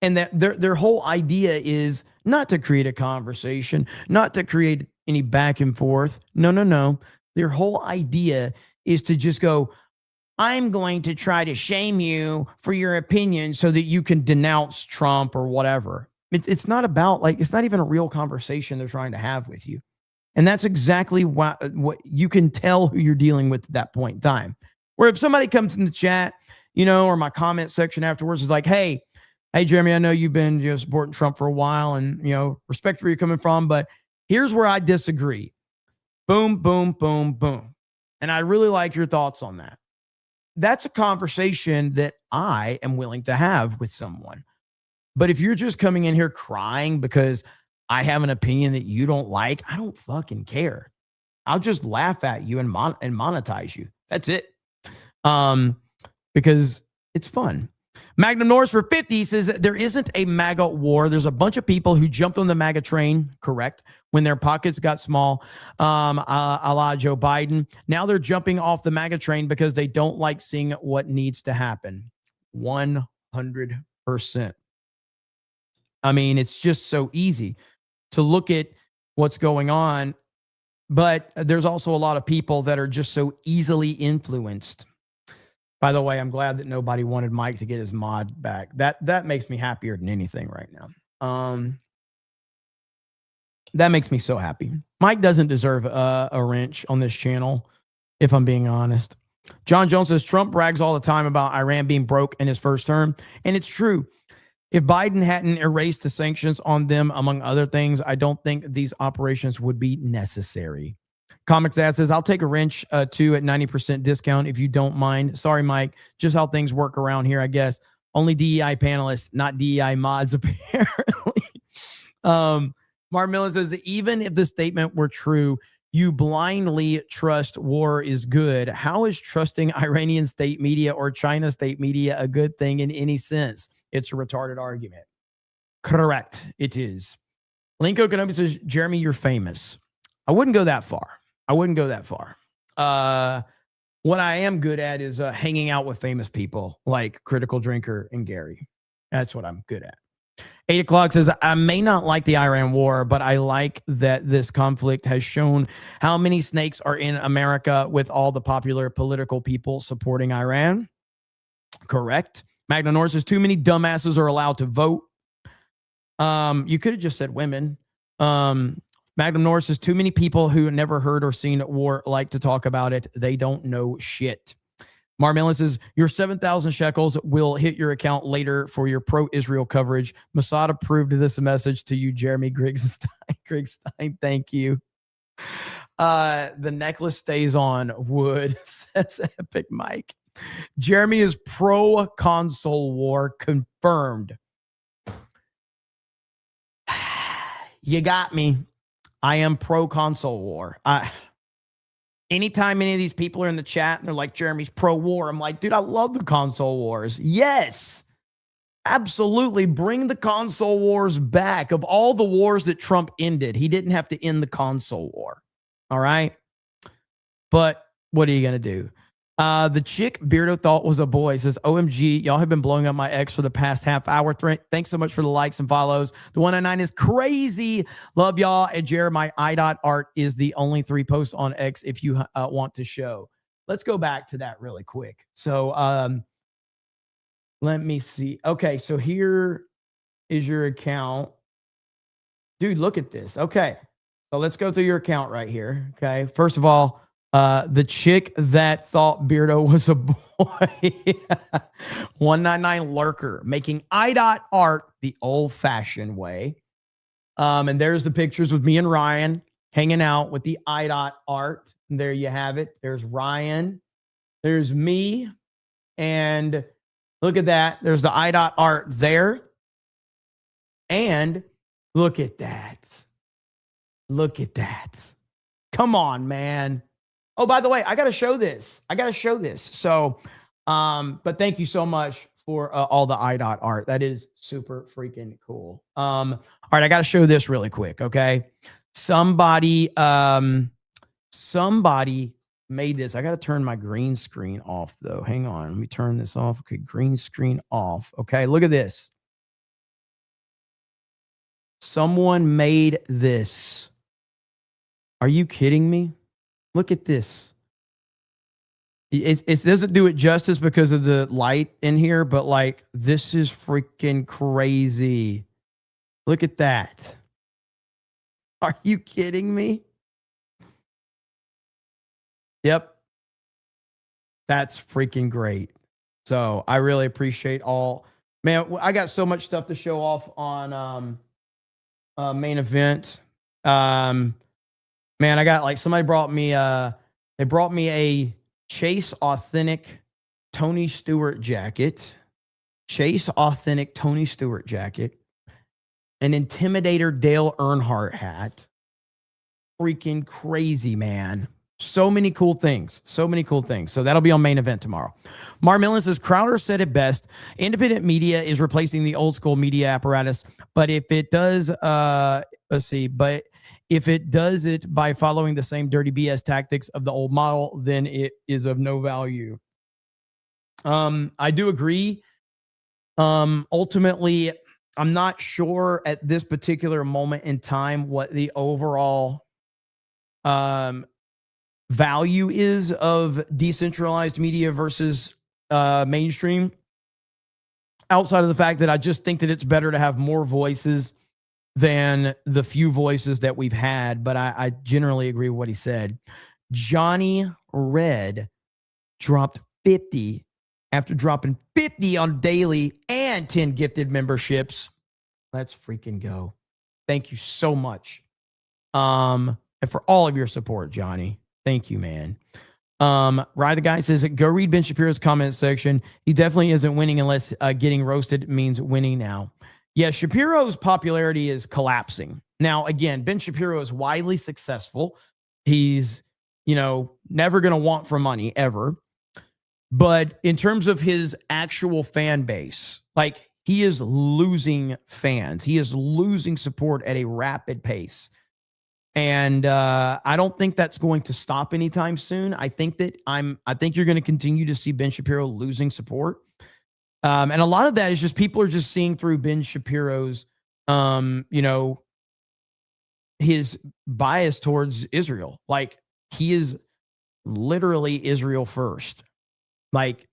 And that their whole idea is not to create a conversation, not to create any back and forth. No. Their whole idea is to just go, I'm going to try to shame you for your opinion so that you can denounce Trump or whatever. It's not about, like, it's not even a real conversation they're trying to have with you. And that's exactly what you can tell who you're dealing with at that point in time. Where if somebody comes in the chat, you know, or my comment section afterwards is like, hey, Jeremy, I know you've been supporting Trump for a while and, respect where you're coming from, but here's where I disagree. Boom, boom, boom, boom. And I really like your thoughts on that. That's a conversation that I am willing to have with someone. But if you're just coming in here crying because I have an opinion that you don't like, I don't fucking care. I'll just laugh at you and monetize you. That's it. Because it's fun. Magnum Norris for 50 says there isn't a MAGA war. There's a bunch of people who jumped on the MAGA train, correct, when their pockets got small, a la Joe Biden. Now they're jumping off the MAGA train because they don't like seeing what needs to happen. 100%. I mean, it's just so easy to look at what's going on, but there's also a lot of people that are just so easily influenced. By the way, I'm glad that nobody wanted Mike to get his mod back. That makes me happier than anything right now. That makes me so happy. Mike doesn't deserve a wrench on this channel, if I'm being honest. John Jones says Trump brags all the time about Iran being broke in his first term, and it's true. If Biden hadn't erased the sanctions on them, among other things, I don't think these operations would be necessary. Comics Dad says, I'll take a wrench too at 90% discount if you don't mind. Sorry, Mike. Just how things work around here, I guess. Only DEI panelists, not DEI mods, apparently. Mark Millen says, even if the statement were true, you blindly trust war is good. How is trusting Iranian state media or China state media a good thing in any sense? It's a retarded argument. Correct. It is. Linko Kenobi says, Jeremy, you're famous. I wouldn't go that far. What I am good at is hanging out with famous people like Critical Drinker and Gary. That's what I'm good at. 8 o'clock says, I may not like the Iran war, but I like that this conflict has shown how many snakes are in America with all the popular political people supporting Iran. Correct. Magna Norris says too many dumbasses are allowed to vote. You could have just said women. Magnum Norris says too many people who never heard or seen war like to talk about it. They don't know shit. Marmellon says your 7,000 shekels will hit your account later for your pro-Israel coverage. Mossad approved this message to you, Jeremy Grigstein. Thank you. The necklace stays on wood, says Epic Mike. Jeremy is pro-console war confirmed. You got me. I am pro-console war. Anytime any of these people are in the chat and they're like, Jeremy's pro-war, I'm like, dude, I love the console wars. Yes, absolutely. Bring the console wars back. Of all the wars that Trump ended, he didn't have to end the console war. All right? But what are you going to do? The chick Beardo thought was a boy says, OMG, y'all have been blowing up my ex for the past half hour. Thanks so much for the likes and follows. The 199 is crazy. Love y'all. And Jeremiah I.art is the only 3 posts on X if you want to show. Let's go back to that really quick. So let me see. Okay, so here is your account. Dude, look at this. Okay, so let's go through your account right here. Okay, first of all, the chick that thought Beardo was a boy, 199 lurker, making art the old-fashioned way. And there's the pictures with me and Ryan hanging out with the art. And there you have it. There's Ryan. There's me. And look at that. There's the art there. And look at that. Look at that. Come on, man. Oh, by the way, I got to show this. So, but thank you so much for all the art. That is super freaking cool. All right, I got to show this really quick, okay? Somebody made this. I got to turn my green screen off, though. Hang on. Let me turn this off. Okay, green screen off. Okay, look at this. Someone made this. Are you kidding me? Look at this. It doesn't do it justice because of the light in here, but like, this is freaking crazy. Look at that. Are you kidding me? Yep. That's freaking great. So I really appreciate all, man, I got so much stuff to show off on main event. Man, I got like somebody brought me they brought me a Chase Authentic Tony Stewart jacket. Chase Authentic Tony Stewart jacket. An Intimidator Dale Earnhardt hat. Freaking crazy, man. So many cool things. So that'll be on main event tomorrow. Marmellon says, Crowder said it best. Independent media is replacing the old school media apparatus. But if it does, if it does it by following the same dirty BS tactics of the old model, then it is of no value. I do agree. Ultimately, I'm not sure at this particular moment in time what the overall value is of decentralized media versus mainstream, outside of the fact that I just think that it's better to have more voices than the few voices that we've had. But I generally agree with what he said. Johnny Red dropped 50 after dropping 50 on daily and 10 gifted memberships. Let's freaking go. Thank you so much. And for all of your support, Johnny. Thank you, man. Ride the Guy says, go read Ben Shapiro's comment section. He definitely isn't winning unless getting roasted means winning now. Yeah, Shapiro's popularity is collapsing. Now, again, Ben Shapiro is widely successful. He's, never going to want for money ever. But in terms of his actual fan base, like, he is losing fans. He is losing support at a rapid pace. And I don't think that's going to stop anytime soon. I think you're going to continue to see Ben Shapiro losing support. And a lot of that is just people are just seeing through Ben Shapiro's, his bias towards Israel. Like, he is literally Israel first. Like,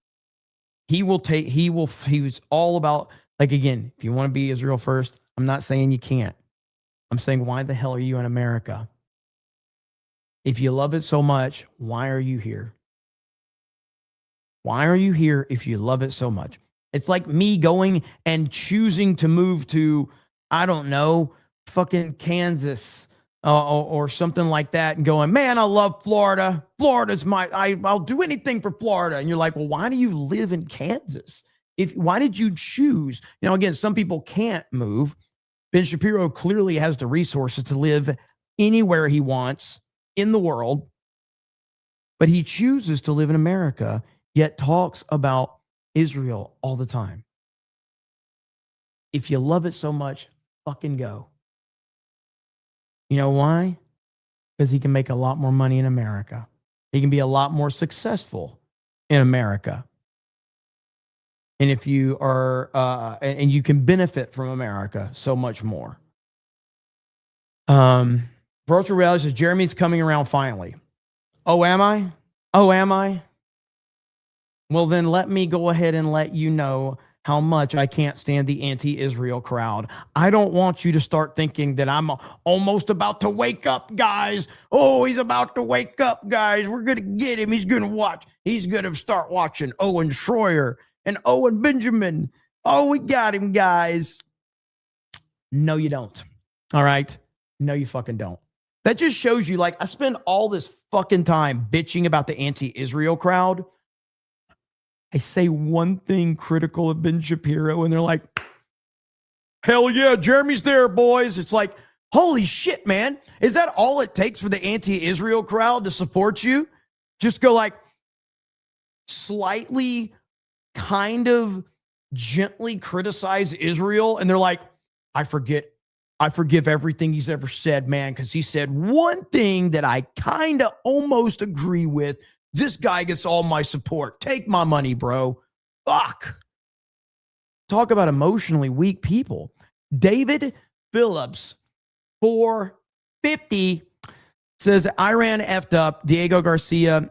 He was all about, like, again, if you want to be Israel first, I'm not saying you can't. I'm saying, why the hell are you in America? If you love it so much, why are you here? Why are you here if you love it so much? It's like me going and choosing to move to, I don't know, fucking Kansas or something like that and going, man, I love Florida. Florida's I'll do anything for Florida. And you're like, well, why do you live in Kansas? Why did you choose? You know, again, some people can't move. Ben Shapiro clearly has the resources to live anywhere he wants in the world, but he chooses to live in America, yet talks about Israel all the time. If you love it so much, fucking go. You know why? Because he can make a lot more money in America. He can be a lot more successful in America. And if you are, and you can benefit from America so much more. Virtual reality says, Jeremy's coming around finally. Oh, am I? Oh, am I? Well, then let me go ahead and let you know how much I can't stand the anti-Israel crowd. I don't want you to start thinking that I'm almost about to wake up, guys. Oh, he's about to wake up, guys. We're going to get him. He's going to watch. He's going to start watching Owen Schroyer and Owen Benjamin. Oh, we got him, guys. No, you don't. All right? No, you fucking don't. That just shows you, like, I spend all this fucking time bitching about the anti-Israel crowd. I say one thing critical of Ben Shapiro, and they're like, hell yeah, Jeremy's there, boys. It's like, holy shit, man. Is that all it takes for the anti-Israel crowd to support you? Just go like slightly kind of gently criticize Israel, and they're like, I forgive everything he's ever said, man, because he said one thing that I kind of almost agree with. This guy gets all my support. Take my money, bro. Fuck. Talk about emotionally weak people. David Phillips, 450, says, Iran effed up. Diego Garcia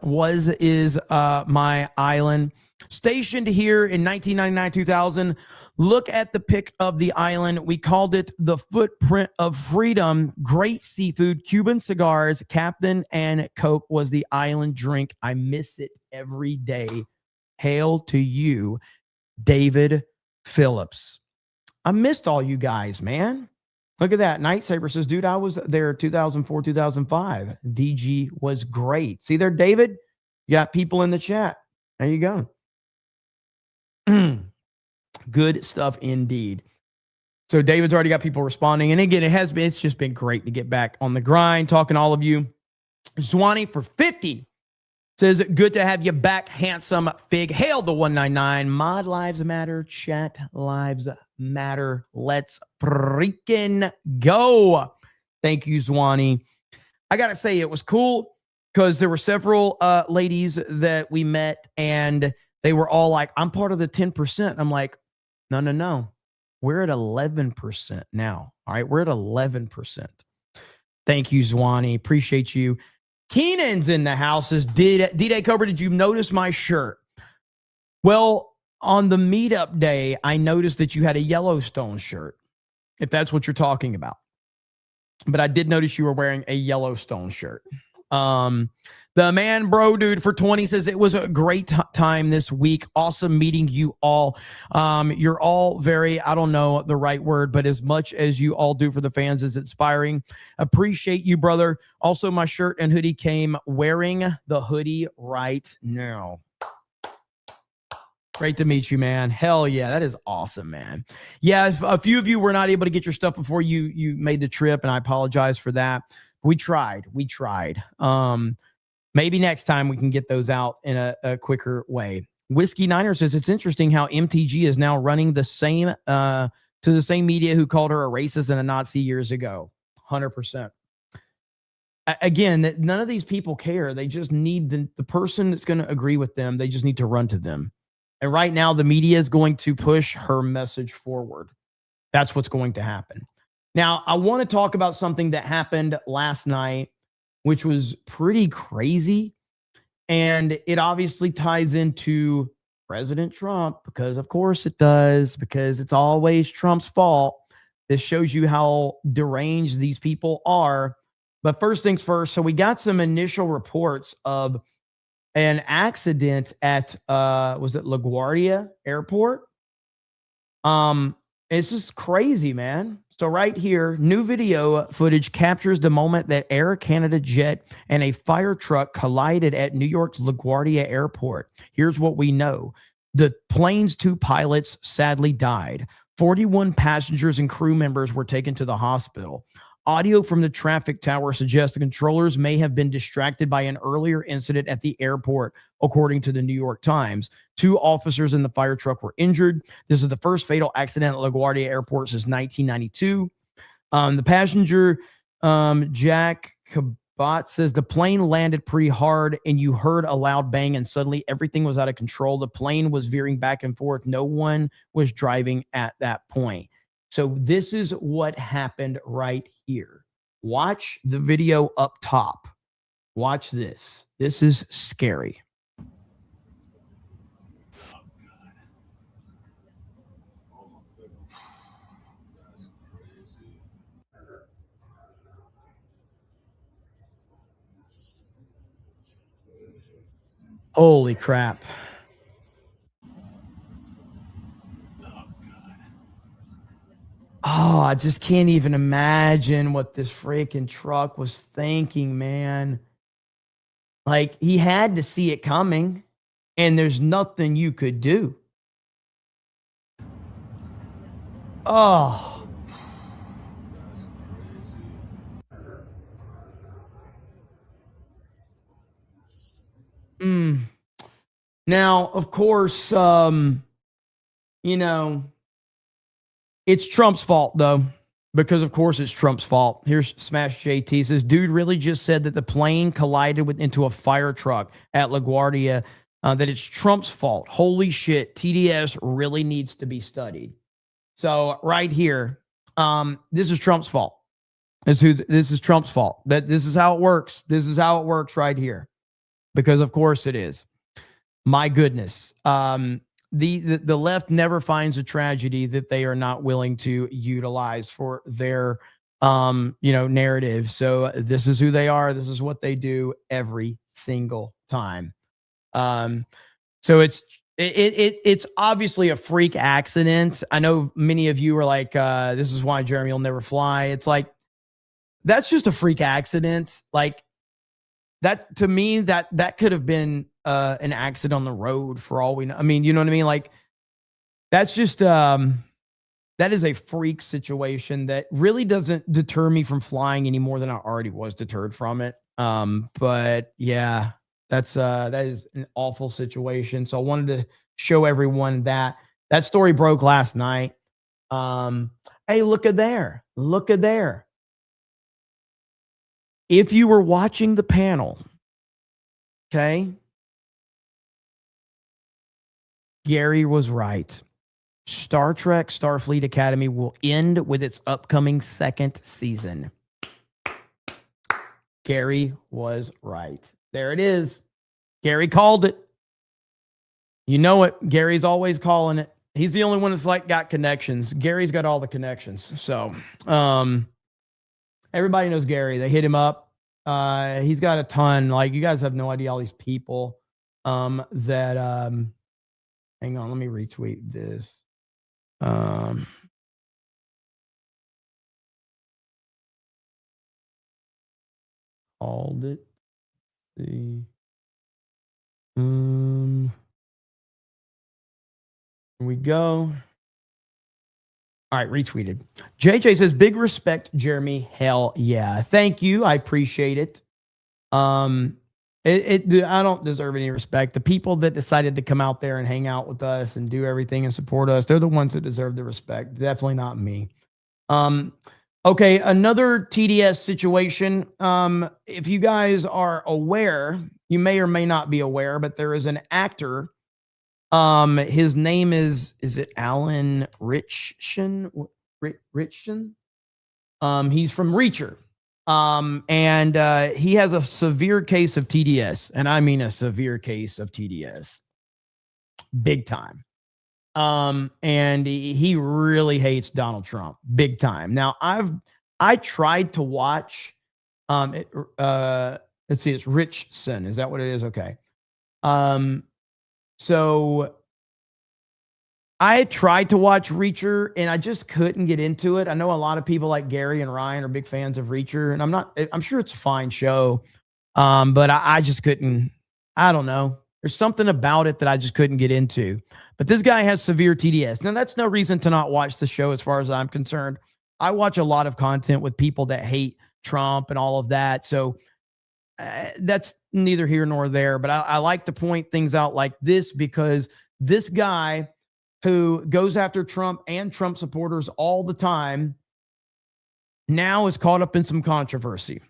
is my island. Stationed here in 1999-2000. Look at the pic of the island. We called it the footprint of freedom. Great seafood, Cuban cigars, Captain and Coke was the island drink. I miss it every day. Hail to you, David Phillips. I missed all you guys, man. Look at that. Night Saber says, dude, I was there 2004, 2005. DG was great. See there, David? You got people in the chat. There you go. Good stuff indeed. So David's already got people responding. And again, it's just been great to get back on the grind, talking to all of you. Zwanny for 50 says, good to have you back, handsome fig. Hail the 199. Mod lives matter. Chat lives matter. Let's freaking go. Thank you, Zwanny. I got to say, it was cool because there were several ladies that we met, and they were all like, I'm part of the 10%. I'm like, no. We're at 11% now. All right. We're at 11%. Thank you, Zwanny. Appreciate you. Keenan's in the house. D-Day Cobra, did you notice my shirt? Well, on the meetup day, I noticed that you had a Yellowstone shirt, if that's what you're talking about. But I did notice you were wearing a Yellowstone shirt. The man, bro, dude, for 20 says, it was a great time this week. Awesome meeting you all. You're all very, I don't know the right word, but as much as you all do for the fans is inspiring. Appreciate you, brother. Also, my shirt and hoodie came. Wearing the hoodie right now. Great to meet you, man. Hell yeah, that is awesome, man. Yeah, a few of you were not able to get your stuff before you made the trip, and I apologize for that. We tried. Maybe next time we can get those out in a quicker way. Whiskey Niner says, it's interesting how MTG is now running the same to the same media who called her a racist and a Nazi years ago. 100%. Again, none of these people care. They just need the person that's going to agree with them. They just need to run to them. And right now, the media is going to push her message forward. That's what's going to happen. Now, I want to talk about something that happened last night, which was pretty crazy. And it obviously ties into President Trump, because of course it does, because it's always Trump's fault. This shows you how deranged these people are. But first things first, so we got some initial reports of an accident at was it LaGuardia Airport? It's just crazy, man. So right here, new video footage captures the moment that Air Canada jet and a fire truck collided at New York's LaGuardia Airport. Here's what we know. The plane's 2 pilots sadly died. 41 passengers and crew members were taken to the hospital. Audio from the traffic tower suggests the controllers may have been distracted by an earlier incident at the airport, according to the New York Times. 2 officers in the fire truck were injured. This is the first fatal accident at LaGuardia Airport since 1992. The passenger, Jack Cabot, says the plane landed pretty hard and you heard a loud bang and suddenly everything was out of control. The plane was veering back and forth. No one was driving at that point. So this is what happened right here. Watch the video up top. Watch this. This is scary. Holy crap. Oh, I just can't even imagine what this freaking truck was thinking, man. Like, he had to see it coming, and there's nothing you could do. Oh. Now, of course, you know, it's Trump's fault, though, because, of course, it's Trump's fault. Here's Smash JT. Says, dude really just said that the plane collided into a fire truck at LaGuardia, that it's Trump's fault. Holy shit. TDS really needs to be studied. So right here, this is Trump's fault. This is Trump's fault. This is how it works. This is how it works right here, because, of course, it is. My goodness. The left never finds a tragedy that they are not willing to utilize for their narrative. So this is who they are. This is what they do every single time. So it's obviously a freak accident. I know many of you are like, this is why Jeremy will never fly. It's like, that's just a freak accident. Like, that, to me, that could have been an accident on the road for all we know. I mean, you know what I mean? Like, that's just that is a freak situation that really doesn't deter me from flying any more than I already was deterred from it. But yeah, that is an awful situation. So I wanted to show everyone that story broke last night. Hey, look at there. Look at there. If you were watching the panel, okay, Gary was right. Star Trek Starfleet Academy will end with its upcoming 2nd season. Gary was right. There it is. Gary called it. You know it. Gary's always calling it. He's the only one that's like got connections. Gary's got all the connections. So, everybody knows Gary. They hit him up. He's got a ton. Like, you guys have no idea all these people that hang on, let me retweet this. Called it. See. Here we go. All right, retweeted. JJ says, big respect, Jeremy. Hell yeah. Thank you. I appreciate it. I don't deserve any respect. The people that decided to come out there and hang out with us and do everything and support us, they're the ones that deserve the respect. Definitely not me. Okay, another TDS situation. If you guys are aware, you may or may not be aware, but there is an actor. His name is it Alan Richson? Richson? He's from Reacher. And he has a severe case of TDS, and I mean a severe case of TDS. big time. And he really hates Donald Trump big time. Now I tried to watch, let's see, it's Richson. Is that what it is? Okay. So I tried to watch Reacher and I just couldn't get into it. I know a lot of people like Gary and Ryan are big fans of Reacher, and I'm sure it's a fine show. But I just couldn't, I don't know. There's something about it that I just couldn't get into. But this guy has severe TDS. Now, that's no reason to not watch the show as far as I'm concerned. I watch a lot of content with people that hate Trump and all of that. So that's neither here nor there. But I like to point things out like this because this guy who goes after Trump and Trump supporters all the time now is caught up in some controversy.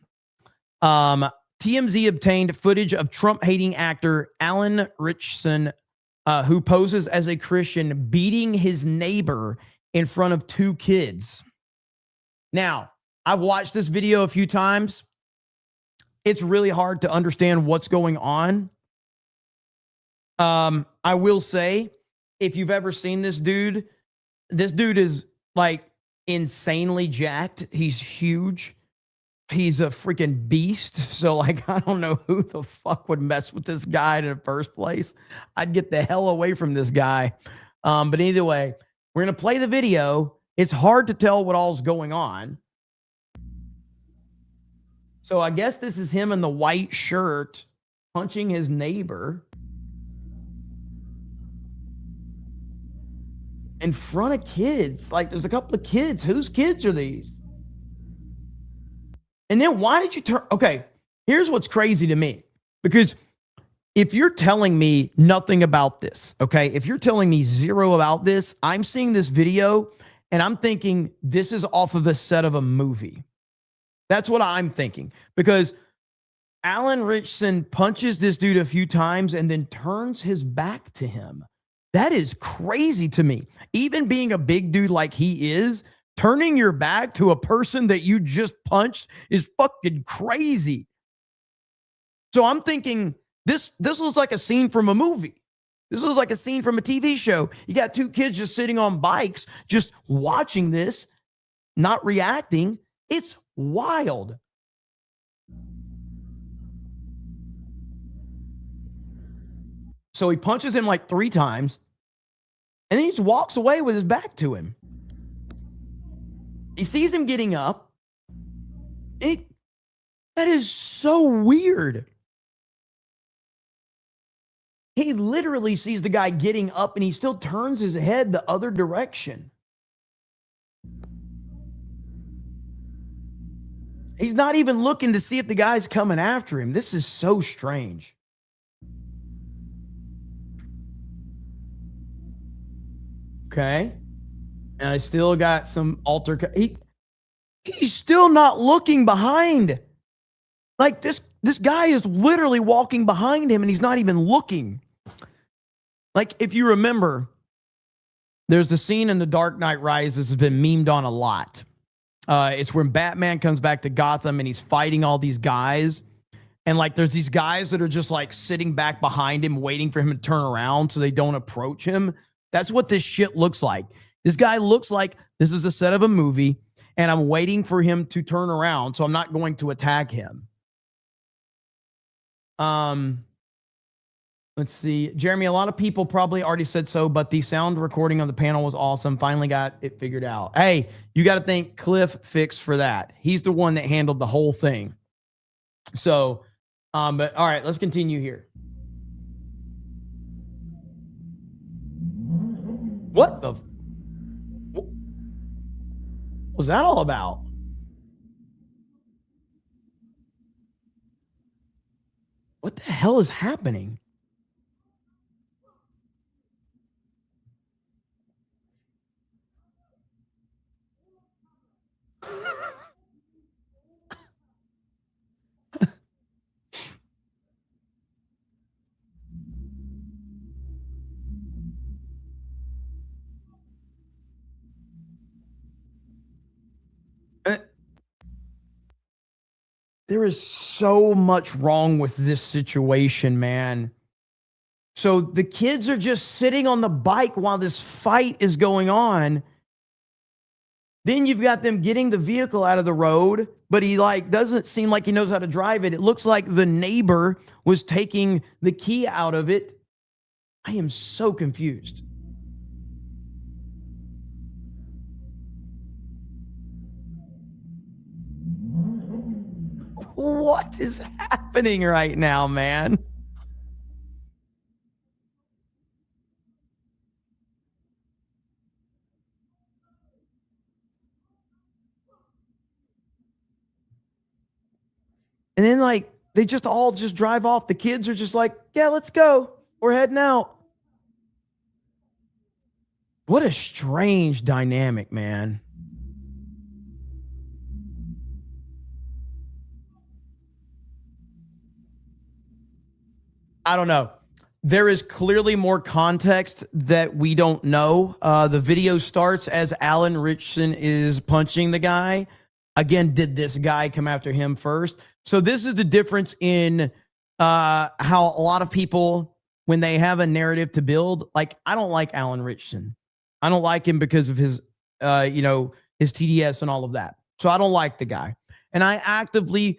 TMZ obtained footage of Trump-hating actor Alan Richson, who poses as a Christian, beating his neighbor in front of 2 kids. Now, I've watched this video a few times. It's really hard to understand what's going on. I will say, if you've ever seen this dude is like insanely jacked. He's huge. He's a freaking beast. So like, I don't know who the fuck would mess with this guy in the first place. I'd get the hell away from this guy. But either way, we're going to play the video. It's hard to tell what all's going on. So I guess this is him in the white shirt punching his neighbor in front of kids. Like, there's a couple of kids. Whose kids are these? And then why did you turn? Okay, here's what's crazy to me. Because if you're telling me nothing about this, okay, if you're telling me zero about this, I'm seeing this video and I'm thinking this is off of the set of a movie. That's what I'm thinking. Because Alan Richson punches this dude a few times and then turns his back to him. That is crazy to me. Even being a big dude like he is, turning your back to a person that you just punched is fucking crazy. So I'm thinking this looks like a scene from a movie. This looks like a scene from a TV show. You got 2 kids just sitting on bikes, just watching this, not reacting. It's wild. So he punches him like 3 times, and then he just walks away with his back to him. He sees him getting up. That is so weird. He literally sees the guy getting up, and he still turns his head the other direction. He's not even looking to see if the guy's coming after him. This is so strange. Okay. And I still got some he's still not looking behind. Like this guy is literally walking behind him and he's not even looking. Like, if you remember, there's the scene in The Dark Knight Rises has been memed on a lot. It's when Batman comes back to Gotham and he's fighting all these guys. And like, there's these guys that are just like sitting back behind him, waiting for him to turn around so they don't approach him. That's what this shit looks like. This guy looks like this is a set of a movie and I'm waiting for him to turn around, so I'm not going to attack him. Let's see. Jeremy, a lot of people probably already said so, but the sound recording of the panel was awesome. Finally got it figured out. Hey, you got to thank Cliff Fix for that. He's the one that handled the whole thing. So, but all right, let's continue here. What the? What was that all about? What the hell is happening? There is so much wrong with this situation, man. So the kids are just sitting on the bike while this fight is going on. Then you've got them getting the vehicle out of the road, but he doesn't seem like he knows how to drive it. It looks like the neighbor was taking the key out of it. I am so confused. What is happening right now, man? And then they just all just drive off. The kids are just like, yeah, let's go. We're heading out. What a strange dynamic, man. I don't know. There is clearly more context that we don't know. The video starts as Alan Richardson is punching the guy. Again, did this guy come after him first? So this is the difference in how a lot of people, when they have a narrative to build, I don't like Alan Richardson. I don't like him because of his, his TDS and all of that. So I don't like the guy. And I actively,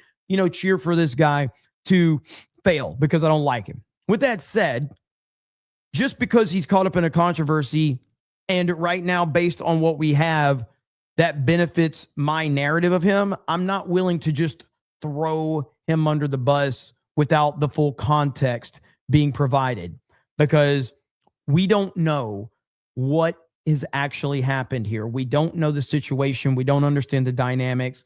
cheer for this guy to fail because I don't like him. With that said, just because he's caught up in a controversy and right now, based on what we have that benefits my narrative of him, I'm not willing to just throw him under the bus without the full context being provided, because we don't know what has actually happened here. We don't know the situation. We don't understand the dynamics.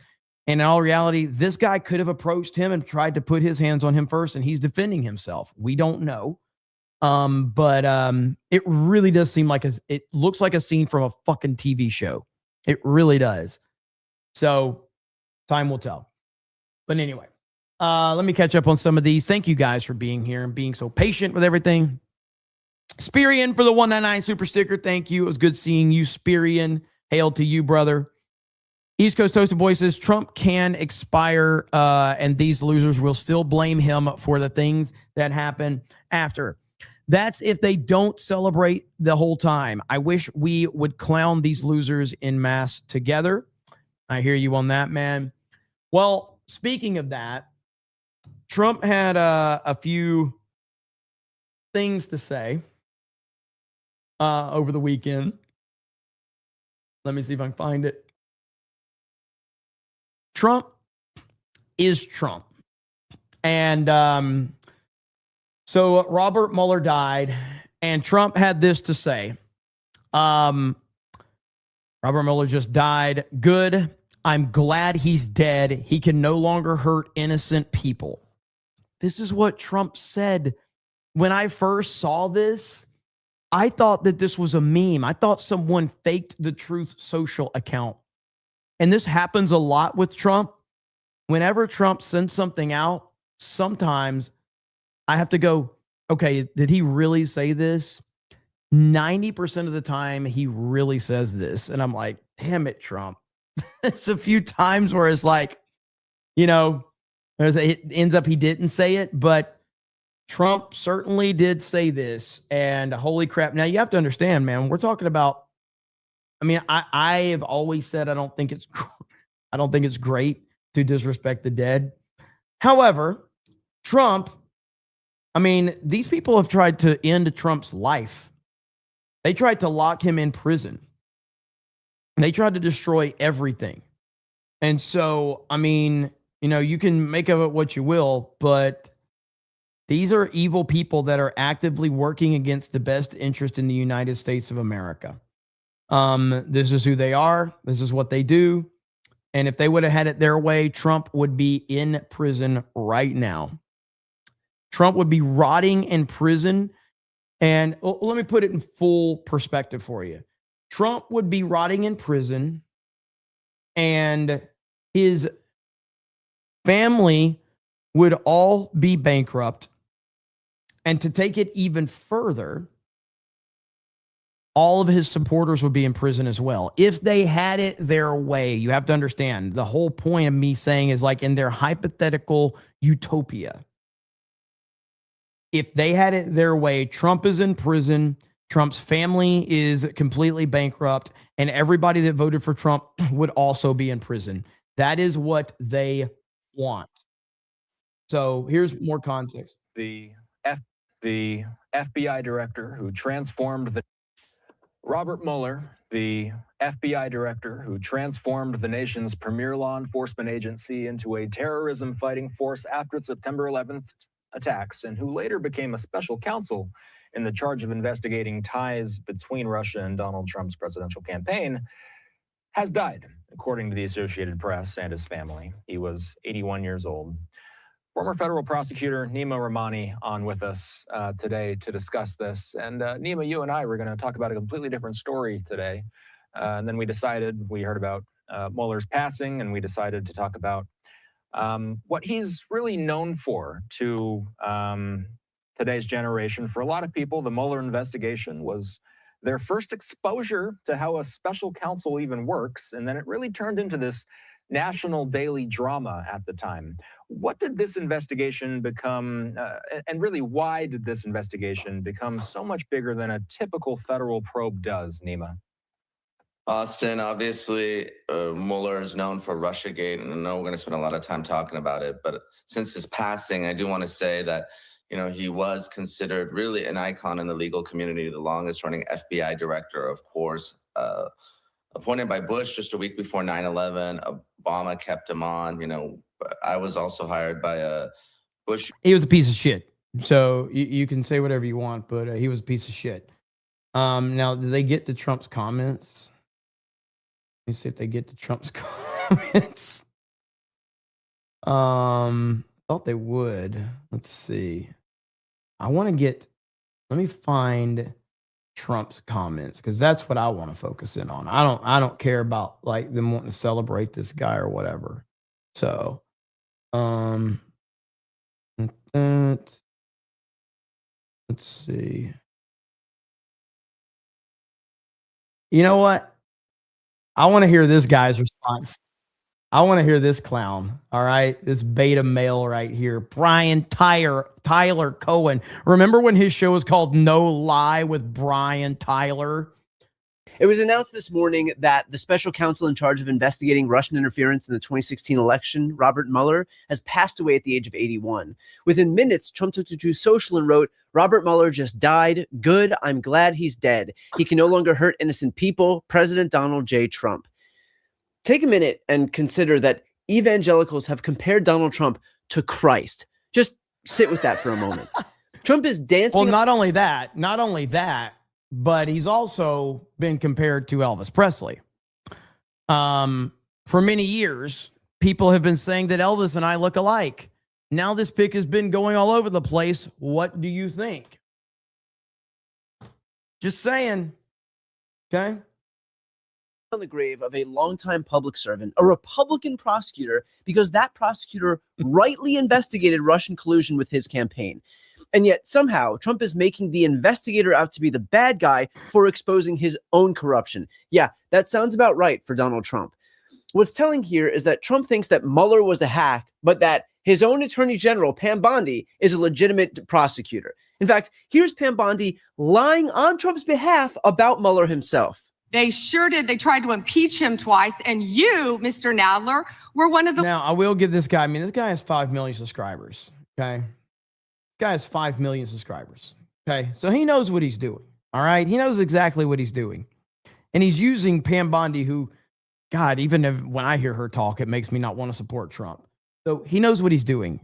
And in all reality, this guy could have approached him and tried to put his hands on him first, and he's defending himself. We don't know. But it really does seem like it looks like a scene from a fucking TV show. It really does. So time will tell. But anyway, let me catch up on some of these. Thank you guys for being here and being so patient with everything. Spirian for the 199 super sticker. Thank you. It was good seeing you, Spirian. Hail to you, brother. East Coast Toasted Boy says Trump can expire and these losers will still blame him for the things that happen after. That's if they don't celebrate the whole time. I wish we would clown these losers in mass together. I hear you on that, man. Well, speaking of that, Trump had a few things to say over the weekend. Let me see if I can find it. Trump is Trump. And so Robert Mueller died, and Trump had this to say. Robert Mueller just died. Good. I'm glad he's dead. He can no longer hurt innocent people. This is what Trump said. When I first saw this, I thought that this was a meme. I thought someone faked the Truth Social account. And this happens a lot with Trump. Whenever Trump sends something out, sometimes I have to go, okay, did he really say this? 90% of the time, he really says this. And I'm like, damn it, Trump. It's a few times where it's like, it ends up he didn't say it, but Trump certainly did say this. And holy crap. Now, you have to understand, man, we're talking about, I have always said I don't think it's great to disrespect the dead. However, Trump, these people have tried to end Trump's life. They tried to lock him in prison. They tried to destroy everything. And so, you can make of it what you will, but these are evil people that are actively working against the best interest in the United States of America. This is who they are. This is what they do. And if they would have had it their way, Trump would be in prison right now. Trump would be rotting in prison. And let me put it in full perspective for you. Trump would be rotting in prison, and his family would all be bankrupt. And to take it even further, all of his supporters would be in prison as well. If they had it their way, you have to understand, the whole point of me saying is in their hypothetical utopia, if they had it their way, Trump is in prison, Trump's family is completely bankrupt, and everybody that voted for Trump would also be in prison. That is what they want. So here's more context. The FBI director who transformed the Robert Mueller, the FBI director who transformed the nation's premier law enforcement agency into a terrorism fighting force after September 11th attacks, and who later became a special counsel in the charge of investigating ties between Russia and Donald Trump's presidential campaign, has died, according to the Associated Press and his family. He was 81 years old. Former federal prosecutor Nima Rahmani on with us today to discuss this. And Nima, you and I were going to talk about a completely different story today. And then we heard about Mueller's passing, and we decided to talk about what he's really known for to today's generation. For a lot of people, the Mueller investigation was their first exposure to how a special counsel even works. And then it really turned into this national daily drama at the time. What did this investigation become, and really why did this investigation become so much bigger than a typical federal probe does, Nima? Austin, obviously, Mueller is known for Russiagate, and I know we're going to spend a lot of time talking about it, but since his passing, I do want to say that, you know, he was considered really an icon in the legal community, the longest running FBI director, of course, appointed by Bush just a week before 9/11. Obama kept him on. You know, I was also hired by Bush. He was a piece of shit. So you can say whatever you want, but he was a piece of shit. Now, did they get to Trump's comments? Let me see if they get to Trump's comments. Thought they would. Let's see. Let me find Trump's comments, because that's what I want to focus in on. I don't care about like them wanting to celebrate this guy or whatever. So let's see. You know what? I want to hear this guy's response. I want to hear this clown. All right. This beta male right here. Brian Tyler Cohen. Remember when his show was called No Lie with Brian Tyler? It was announced this morning that the special counsel in charge of investigating Russian interference in the 2016 election, Robert Mueller, has passed away at the age of 81. Within minutes, Trump took to Truth Social and wrote, "Robert Mueller just died. Good. I'm glad he's dead. He can no longer hurt innocent people. President Donald J. Trump." Take a minute and consider that evangelicals have compared Donald Trump to Christ. Just sit with that for a moment. Trump is dancing. Well, not only that, but he's also been compared to Elvis Presley. For many years, people have been saying that Elvis and I look alike. Now this pic has been going all over the place. What do you think? Just saying. Okay. On the grave of a longtime public servant, a Republican prosecutor, because that prosecutor rightly investigated Russian collusion with his campaign. And yet somehow Trump is making the investigator out to be the bad guy for exposing his own corruption. Yeah, that sounds about right for Donald Trump. What's telling here is that Trump thinks that Mueller was a hack, but that his own attorney general, Pam Bondi, is a legitimate prosecutor. In fact, here's Pam Bondi lying on Trump's behalf about Mueller himself. They sure did. They tried to impeach him twice. And you, Mr. Nadler, were one of the... Now, I will give this guy, this guy has 5 million subscribers, okay? This guy has 5 million subscribers, okay? So he knows what he's doing, all right? He knows exactly what he's doing. And he's using Pam Bondi, who, God, even when I hear her talk, it makes me not want to support Trump. So he knows what he's doing.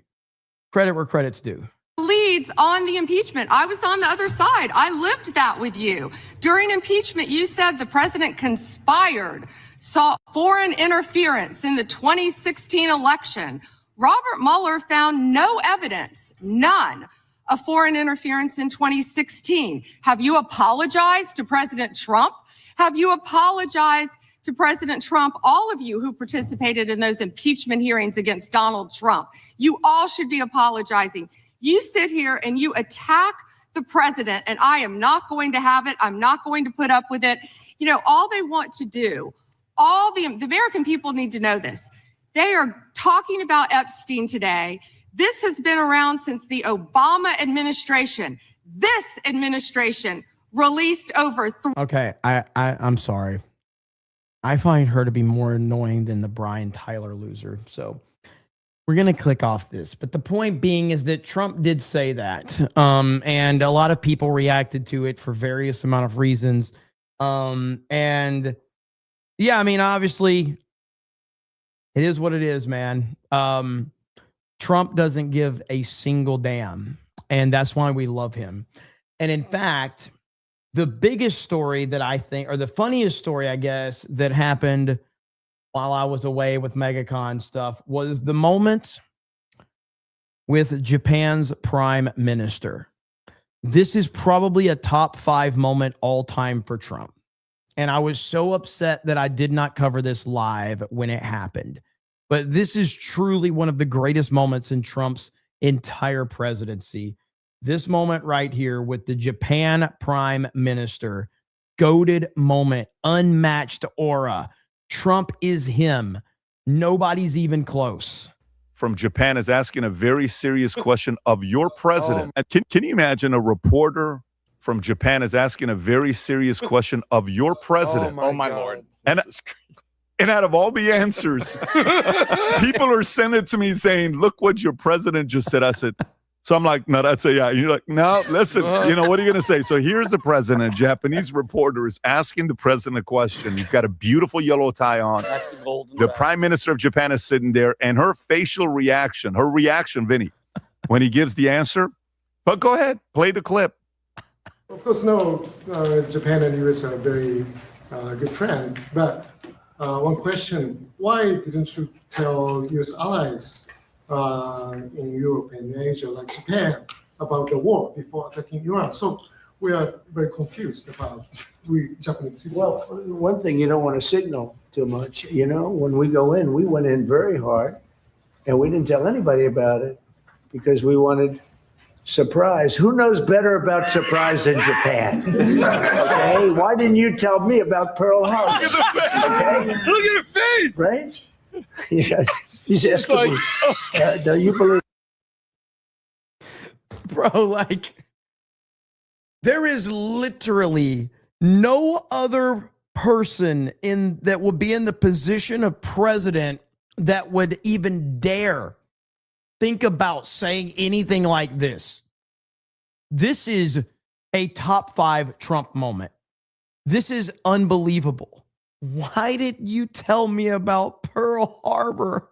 Credit where credit's due. Leads on the impeachment. I was on the other side. I lived that with you. During impeachment, you said the president conspired, sought foreign interference in the 2016 election. Robert Mueller found no evidence, none, of foreign interference in 2016. Have you apologized to President Trump? Have you apologized to President Trump, all of you who participated in those impeachment hearings against Donald Trump? You all should be apologizing. You sit here and you attack the president, and I am not going to have it. I'm not going to put up with it. You know, all they want to do, the American people need to know this. They are talking about Epstein today. This has been around since the Obama administration. This administration released over. Okay, I'm sorry. I find her to be more annoying than the Brian Tyler loser. So we're going to click off this. But the point being is that Trump did say that. And a lot of people reacted to it for various amount of reasons. And yeah, I mean, obviously, it is what it is, man. Trump doesn't give a single damn. And that's why we love him. And in fact, the biggest story that I think, or the funniest story, I guess, that happened while I was away with MegaCon stuff was the moment with Japan's prime minister. This is probably a top 5 moment all time for Trump. And I was so upset that I did not cover this live when it happened. But this is truly one of the greatest moments in Trump's entire presidency. This moment right here with the Japan prime minister, goated moment, unmatched aura. Trump is him. Nobody's even close. From Japan is asking a very serious question of your president. And can you imagine a reporter from Japan is asking a very serious question of your president? Oh my Lord. And out of all the answers, people are sending it to me saying, look what your president just said. I said, so I'm like, no, that's a yeah. You're like, no, listen, you know, what are you going to say? So here's the president. A Japanese reporter is asking the president a question. He's got a beautiful yellow tie on. That's the golden The prime minister of Japan is sitting there, and her facial reaction, Vinny, when he gives the answer. But go ahead, play the clip. Of course, no, Japan and US are very good friends. But one question, why didn't you tell US allies in Europe and Asia, like Japan, about the war before attacking Iran? So we are very confused about we Japanese citizens. Well, one thing, you don't want to signal too much. You know, when we go in, we went in very hard, and we didn't tell anybody about it because we wanted surprise. Who knows better about surprise than Japan? Okay, why didn't you tell me about Pearl Harbor? Look at the face. Okay? Look at her face. Right? Yeah. He's asking me, do you believe? Bro, like, there is literally no other person that would be in the position of president that would even dare think about saying anything like this. This is a top 5 Trump moment. This is unbelievable. Why did you tell me about Pearl Harbor?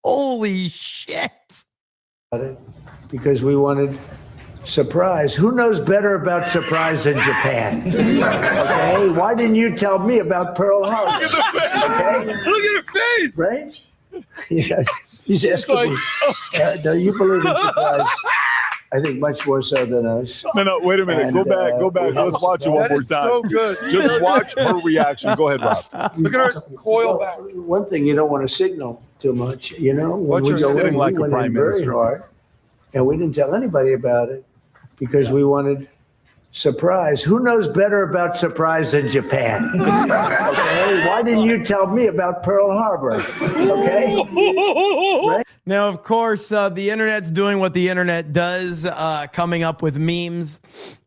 Holy shit. Because we wanted surprise. Who knows better about surprise than Japan? Okay, why didn't you tell me about Pearl Harbor? Look at the face. Okay? Look at her face. Right? Yeah. He's asking me, do you believe in surprise? I think much more so than us. No, wait a minute. And, go back. Let's watch it one more time. So good. Just watch her reaction. Go ahead, Rob. Look at her coil back. One thing, you don't want to signal too much. You know, when Watch we her go sitting in, like we a went prime in very minister. hard, and we didn't tell anybody about it because we wanted surprise. Who knows better about surprise than Japan? Okay, why didn't you tell me about Pearl Harbor? Okay. Right? Now, of course, the internet's doing what the internet does, coming up with memes.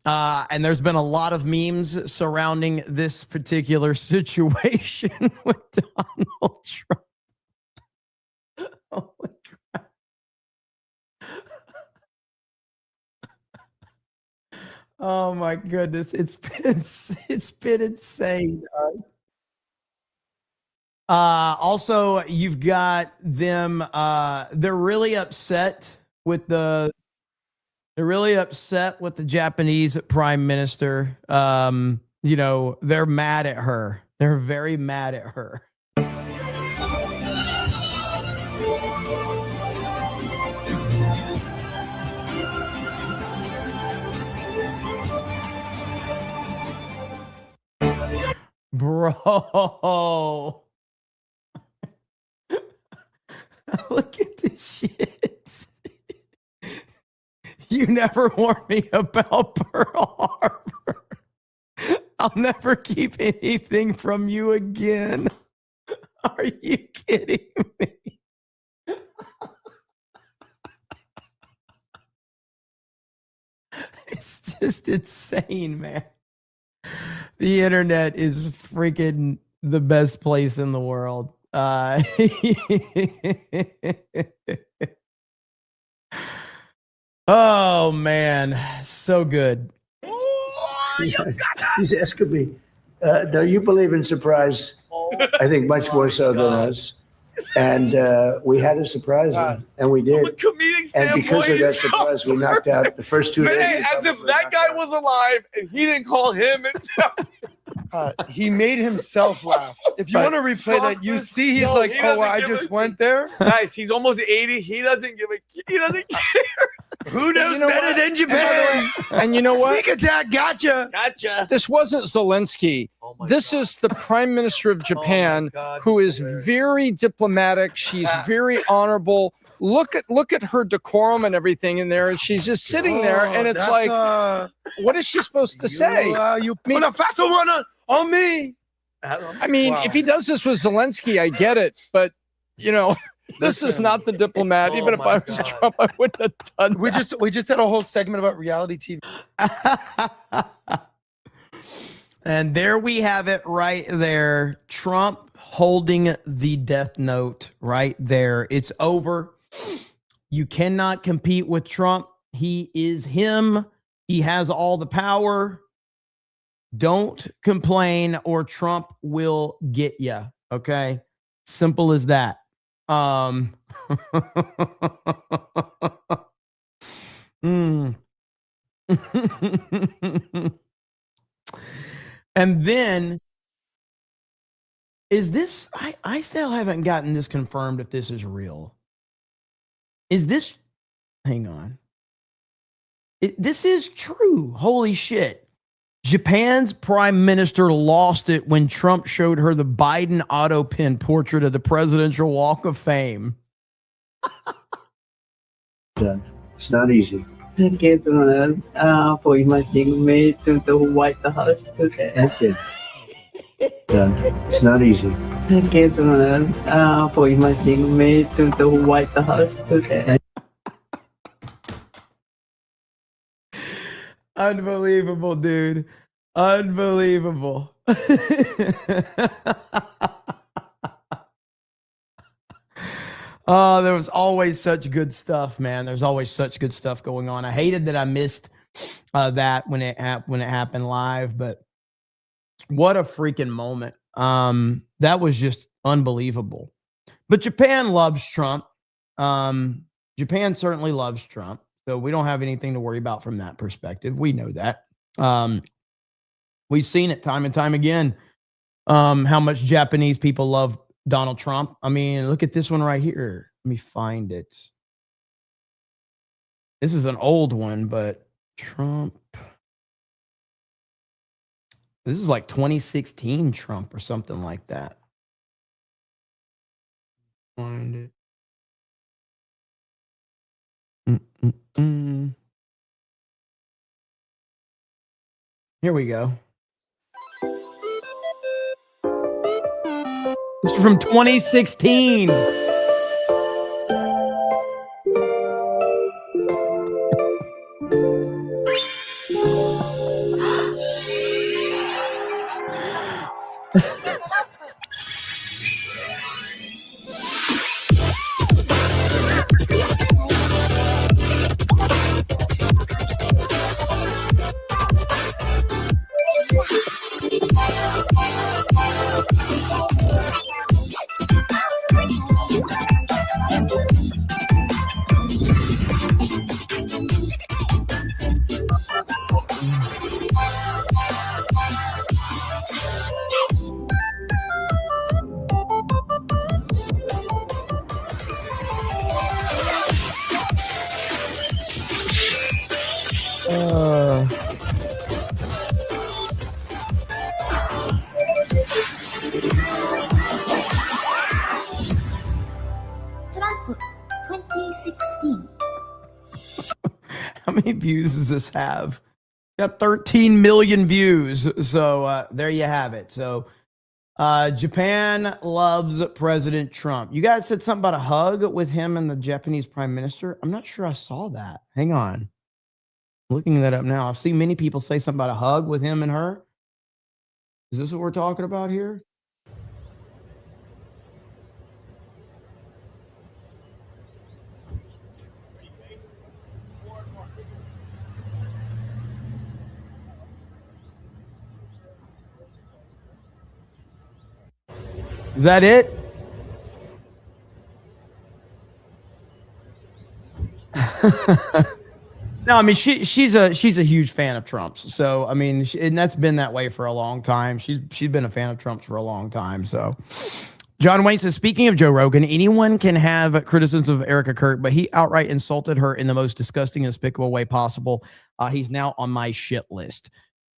And there's been a lot of memes surrounding this particular situation with Donald Trump. Oh, my God. Oh, my goodness. It's been insane. Also, you've got them. They're really upset with the Japanese prime minister. You know, they're mad at her. They're very mad at her. Bro. Look at this shit. You never warned me about Pearl Harbor. I'll never keep anything from you again. Are you kidding me? just insane, man. The internet is freaking the best place in the world. Oh man, so good. He's asking me, do you believe in surprise? I think much more so than us. And we had to surprise him, and we did. From a comedic And because of standpoint, that it's so surprise, we knocked out the first 2 days. Man, as if that guy was alive and he didn't call him and tell he made himself laugh. If you want to replay that, you see he's like, oh, I just went there. Guys, he's almost 80. He doesn't care. Who knows better than Japan? And you know what? Sneak attack, gotcha. This wasn't Zelensky. This is the Prime Minister of Japan, who is very diplomatic. She's very honorable. Look at her decorum and everything in there, and she's just sitting there, and it's like, what is she supposed to say? You put a fat one on me. I mean, if he does this with Zelensky, I get it, but you know, this is not the diplomat. Even if I was Trump, I wouldn't have done. We just had a whole segment about reality TV. And there we have it right there. Trump holding the death note right there. It's over. You cannot compete with Trump. He is him. He has all the power. Don't complain or Trump will get you. Okay? Simple as that. And then is this, I still haven't gotten this confirmed if this is real. Is this, hang on. This is true. Holy shit. Japan's prime minister lost it when Trump showed her the Biden auto pen portrait of the Presidential Walk of Fame. It's not easy. Thank you for inviting me to the White House today. Okay. It's not easy. Thank you for inviting me to the White House today. Unbelievable, dude. Unbelievable. Oh, there was always such good stuff, man. There's always such good stuff going on. I hated that I missed that when it happened live, but what a freaking moment. That was just unbelievable. But Japan loves Trump. Japan certainly loves Trump. So we don't have anything to worry about from that perspective. We know that. We've seen it time and time again, how much Japanese people love Donald Trump. I mean, look at this one right here. Let me find it. This is an old one, but Trump. This is like 2016 Trump or something like that. Find it. Here we go. This is from 2016. Trump 2016. How many views does this have? Got 13 million views. So there you have it. So Japan loves President Trump. You guys said something about a hug with him and the Japanese prime minister. I'm not sure I saw that. Hang on. Looking that up now. I've seen many people say something about a hug with him and her. Is this what we're talking about here? Is that it? No, I mean she's a huge fan of Trump's. So I mean, and that's been that way for a long time. She's been a fan of Trump's for a long time. So John Wayne says, speaking of Joe Rogan, anyone can have criticisms of Erica Kirk, but he outright insulted her in the most disgusting and despicable way possible. He's now on my shit list.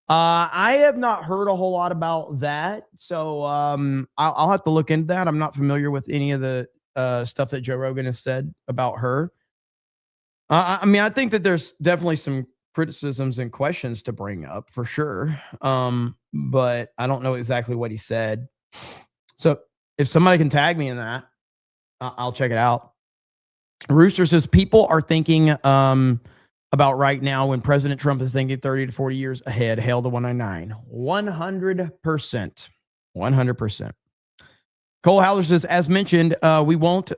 I have not heard a whole lot about that, so I'll have to look into that. I'm not familiar with any of the stuff that Joe Rogan has said about her. I mean, I think that there's definitely some criticisms and questions to bring up for sure, but I don't know exactly what he said. So if somebody can tag me in that, I'll check it out. Rooster says people are thinking about right now when President Trump is thinking 30 to 40 years ahead. Hail the 199. 100%. 100%. Cole Howler says, as mentioned, we won't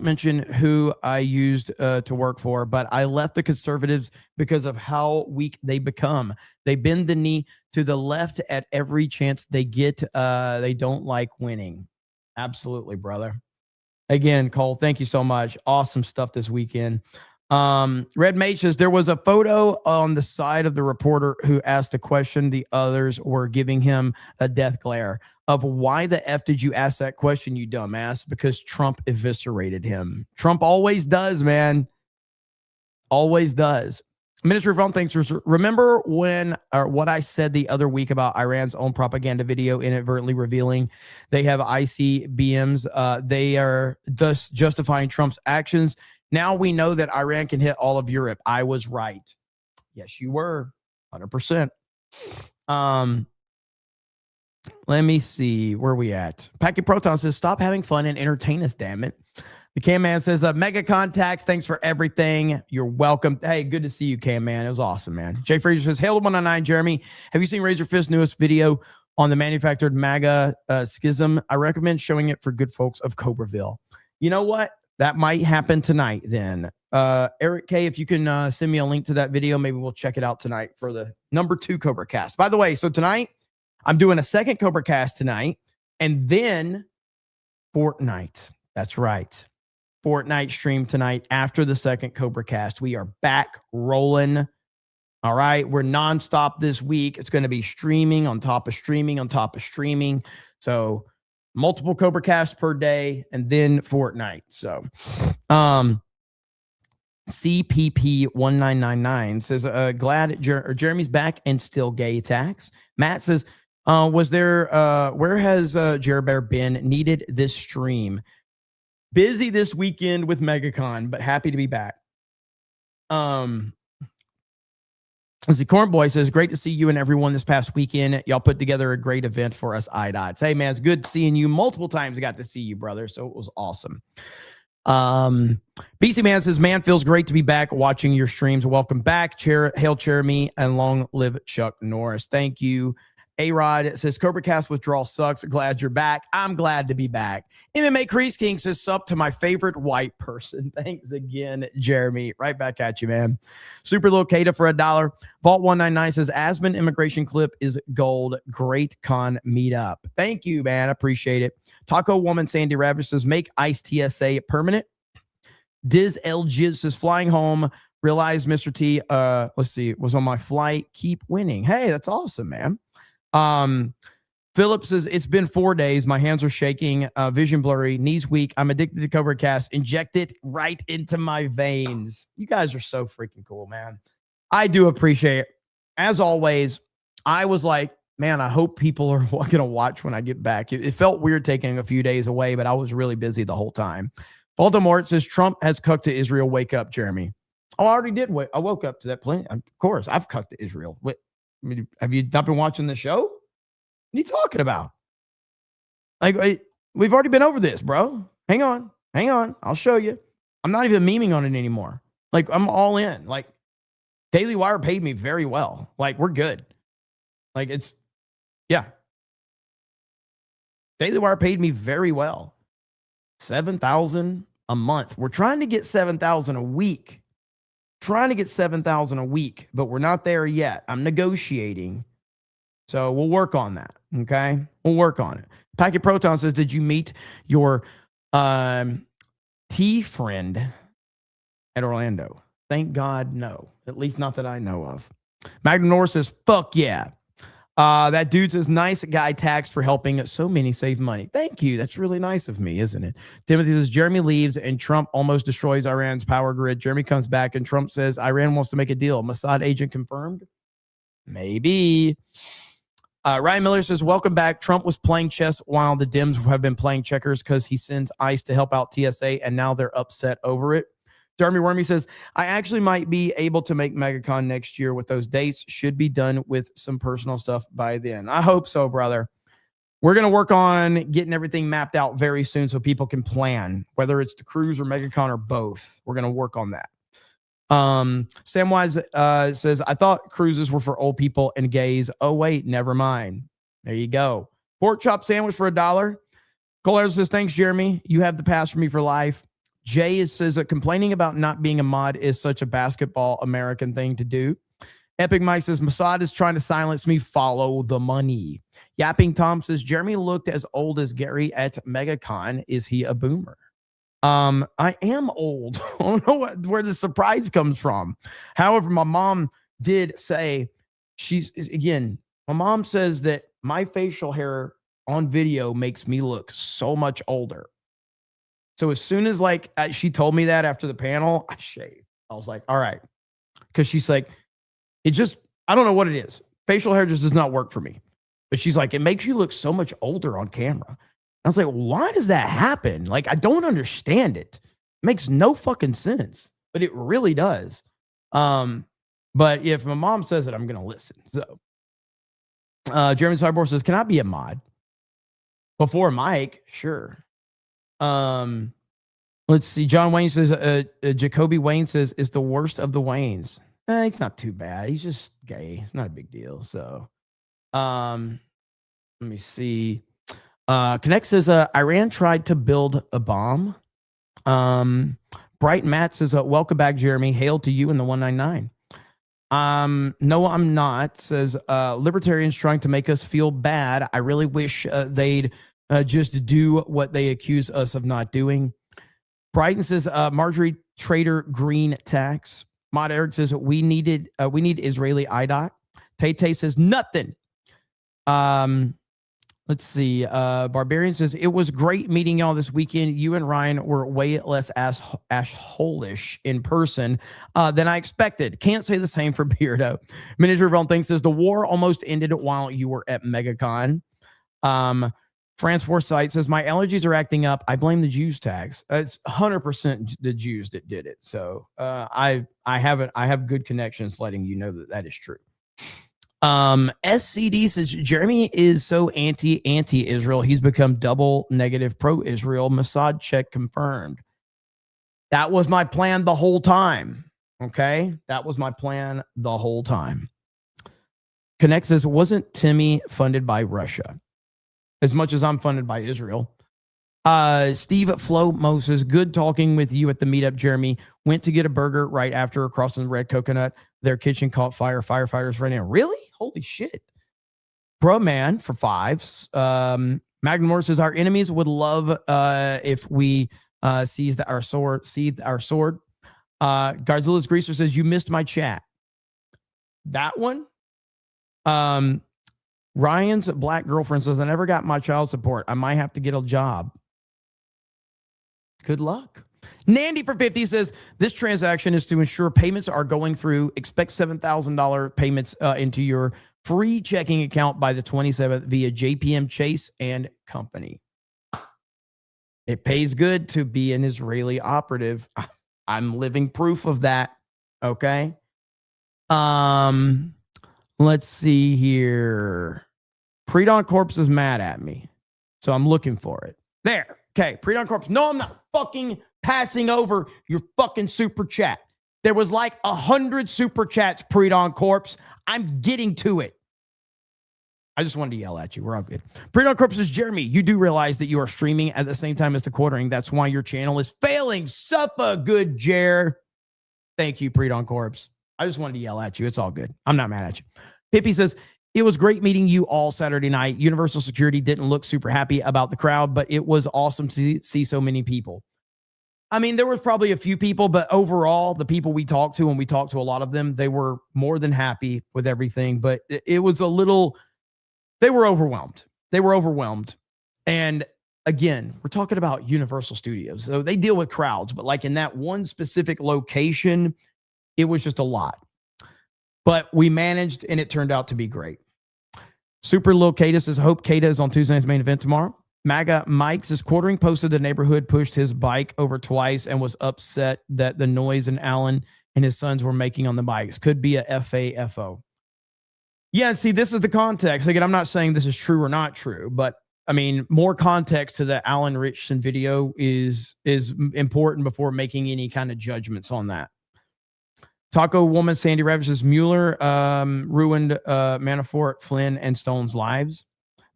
mention who I used to work for, but I left the conservatives because of how weak they become. They bend the knee to the left at every chance they get. They don't like winning. Absolutely, brother. Again, Cole, thank you so much. Awesome stuff this weekend. Red Mage says there was a photo on the side of the reporter who asked a question. The others were giving him a death glare of why the F did you ask that question, you dumbass? Because Trump eviscerated him. Trump always does, man. Always does. Minister of Home Things, remember what I said the other week about Iran's own propaganda video inadvertently revealing they have ICBMs? They are thus justifying Trump's actions. Now we know that Iran can hit all of Europe. I was right. Yes, you were. 100%. Let me see. Where are we at? Packy Proton says, stop having fun and entertain us, damn it. The Cam Man says, Mega Contacts, thanks for everything. You're welcome. Hey, good to see you, Cam Man. It was awesome, man. Jay Fraser says, Hail 109, Jeremy. Have you seen Razor Fist's newest video on the manufactured MAGA schism? I recommend showing it for good folks of Cobraville. You know what? That might happen tonight then. Eric K, if you can send me a link to that video, maybe we'll check it out tonight for the number 2 CobraCast. By the way, so tonight, I'm doing a second CobraCast tonight, and then Fortnite. That's right. Fortnite stream tonight after the second CobraCast. We are back rolling. All right. We're nonstop this week. It's going to be streaming on top of streaming on top of streaming. So multiple CobraCasts per day, and then Fortnite. So, CPP1999 says, glad Jeremy's back and still gay attacks. Matt says, where has Jer Bear been? Needed this stream. Busy this weekend with MegaCon, but happy to be back. As the Corn Boy says, great to see you and everyone this past weekend. Y'all put together a great event for us IDOTs. Hey, man, it's good seeing you. Multiple times I got to see you, brother, so it was awesome. BC Man says, man, feels great to be back watching your streams. Welcome back. Hail Jeremy, and long live Chuck Norris. Thank you. A-Rod says, CobraCast withdrawal sucks. Glad you're back. I'm glad to be back. MMA Crease King says, sup to my favorite white person. Thanks again, Jeremy. Right back at you, man. Super Locata for $1. Vault 199 says, Aspen immigration clip is gold. Great con meetup. Thank you, man. I appreciate it. Taco Woman Sandy Ravish says, make ICE TSA permanent. Diz L Jiz says, flying home. Realized Mr. T, let's see, was on my flight. Keep winning. Hey, that's awesome, man. Phillips says, it's been 4 days. My hands are shaking, vision blurry, knees weak. I'm addicted to CobraCast. Inject it right into my veins. You guys are so freaking cool, man. I do appreciate it. As always, I was like, man, I hope people are going to watch when I get back. It felt weird taking a few days away, but I was really busy the whole time. Baltimore says, Trump has cucked to Israel. Wake up, Jeremy. Oh, I already did. I woke up to that plenty. Of course, I've cucked to Israel. Wait. I mean, have you not been watching the show? What are you talking about? Like, we've already been over this, bro. Hang on. I'll show you. I'm not even memeing on it anymore. Like, I'm all in. Like, Daily Wire paid me very well. Like, we're good. Like, it's, yeah. Daily Wire paid me very well. $7,000 a month. We're trying to get $7,000 a week. Trying to get $7,000 a week, but we're not there yet. I'm negotiating. So we'll work on that. Okay. We'll work on it. Packet Proton says, did you meet your T friend at Orlando? Thank God, no. At least not that I know of. Magna North says, fuck yeah. That dude says, nice guy tax for helping so many save money. Thank you. That's really nice of me, isn't it? Timothy says, Jeremy leaves and Trump almost destroys Iran's power grid. Jeremy comes back and Trump says, Iran wants to make a deal. Mossad agent confirmed? Maybe. Ryan Miller says, welcome back. Trump was playing chess while the Dems have been playing checkers because he sends ICE to help out TSA and now they're upset over it. Jeremy Wormy says, I actually might be able to make MegaCon next year with those dates. Should be done with some personal stuff by then. I hope so, brother. We're going to work on getting everything mapped out very soon so people can plan, whether it's the cruise or MegaCon or both. We're going to work on that. Samwise says, I thought cruises were for old people and gays. Oh, wait, never mind. There you go. Pork chop sandwich for $1. Cole says, thanks, Jeremy. You have the pass for me for life. Jay says that complaining about not being a mod is such a basketball American thing to do. Epic Mike says, Mossad is trying to silence me. Follow the money. Yapping Tom says, Jeremy looked as old as Gary at MegaCon. Is he a boomer? I am old. I don't know where the surprise comes from. However, my mom did say, my mom says that my facial hair on video makes me look so much older. So as soon as she told me that after the panel, I shaved. I was like, all right. Because she's like, I don't know what it is. Facial hair just does not work for me. But she's like, it makes you look so much older on camera. I was like, why does that happen? Like, I don't understand it. It makes no fucking sense, but it really does. But if my mom says it, I'm going to listen. So Jeremy Cyborg says, can I be a mod? Before Mike, sure. Let's see. John Wayne says, Jacoby Wayne says, is the worst of the Waynes. It's not too bad. He's just gay. It's not a big deal. So, let me see. Connect says, Iran tried to build a bomb. Bright Matt says, welcome back, Jeremy. Hail to you in the 199. No, I'm not. Says, libertarians trying to make us feel bad. I really wish they'd just do what they accuse us of not doing. Brighton says, Marjorie Trader Green tax. Mod Eric says, we need Israeli IDOT. Tay says, nothing. Let's see. Barbarian says, it was great meeting y'all this weekend. You and Ryan were way less asshole-ish in person than I expected. Can't say the same for Beardo. Miniature Realm Thing says, the war almost ended while you were at MegaCon. France Foresight says, my allergies are acting up. I blame the Jews tax. It's 100% the Jews that did it. So I have good connections letting you know that is true. SCD says, Jeremy is so anti-Israel. He's become double negative pro-Israel. Mossad check confirmed. That was my plan the whole time. Okay. That was my plan the whole time. Connect says, wasn't Timmy funded by Russia as much as I'm funded by Israel? Steve Flo Moses, good talking with you at the meetup, Jeremy. Went to get a burger right after crossing the Red Coconut. Their kitchen caught fire. Firefighters ran in. Really? Holy shit. Bro man for $5. Magnum says, our enemies would love if we seized our sword. Godzilla's Greaser says, you missed my chat. That one? Ryan's black girlfriend says, I never got my child support. I might have to get a job. Good luck. Nandy for 50 says, this transaction is to ensure payments are going through. Expect $7,000 payments into your free checking account by the 27th via JPM Chase and Company. It pays good to be an Israeli operative. I'm living proof of that. Okay. Let's see here. Pre-Dawn Corpse is mad at me, so I'm looking for it. There. Okay. Pre-Dawn Corpse. No, I'm not fucking passing over your fucking super chat. There was like 100 super chats, Pre-Dawn Corpse. I'm getting to it. I just wanted to yell at you. We're all good. Pre-Dawn Corpse says, Jeremy, you do realize that you are streaming at the same time as the quartering. That's why your channel is failing. Suffer good, Jer. Thank you, Pre-Dawn Corpse. I just wanted to yell at you. It's all good. I'm not mad at you. Pippi says, it was great meeting you all Saturday night. Universal Security didn't look super happy about the crowd, but it was awesome to see so many people. I mean, there was probably a few people, but overall, the people we talked to, and we talked to a lot of them, they were more than happy with everything. But it was a little, they were overwhelmed. They were overwhelmed. And again, we're talking about Universal Studios. So they deal with crowds, but like in that one specific location, it was just a lot. But we managed, and it turned out to be great. Super Lil Kata says, hope Kata is on Tuesday night's main event tomorrow. MAGA Mike says, quartering posted the neighborhood pushed his bike over twice and was upset that the noise and Allen and his sons were making on the bikes. Could be a FAFO. Yeah, see, this is the context. Again, I'm not saying this is true or not true, but I mean, more context to the Alan Richardson video is important before making any kind of judgments on that. Taco Woman Sandy Ravish says, Mueller ruined Manafort, Flynn, and Stone's lives.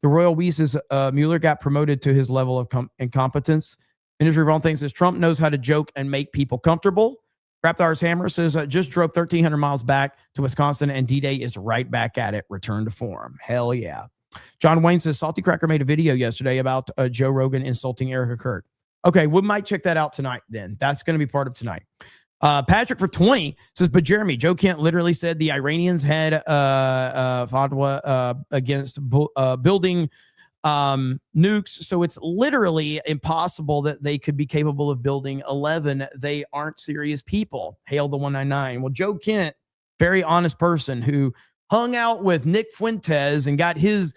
The Royal We says, Mueller got promoted to his level of incompetence. Industry Ron thinks says, Trump knows how to joke and make people comfortable. Raptor's Hammer says, just drove 1,300 miles back to Wisconsin, and D-Day is right back at it. Return to form. Hell yeah. John Wayne says, Salty Cracker made a video yesterday about Joe Rogan insulting Erica Kirk. Okay, we might check that out tonight then. That's going to be part of tonight. Patrick for 20 says, but Jeremy, Joe Kent literally said the Iranians had fatwa against building nukes. So it's literally impossible that they could be capable of building 11. They aren't serious people. Hail the 199. Well, Joe Kent, very honest person who hung out with Nick Fuentes and got his,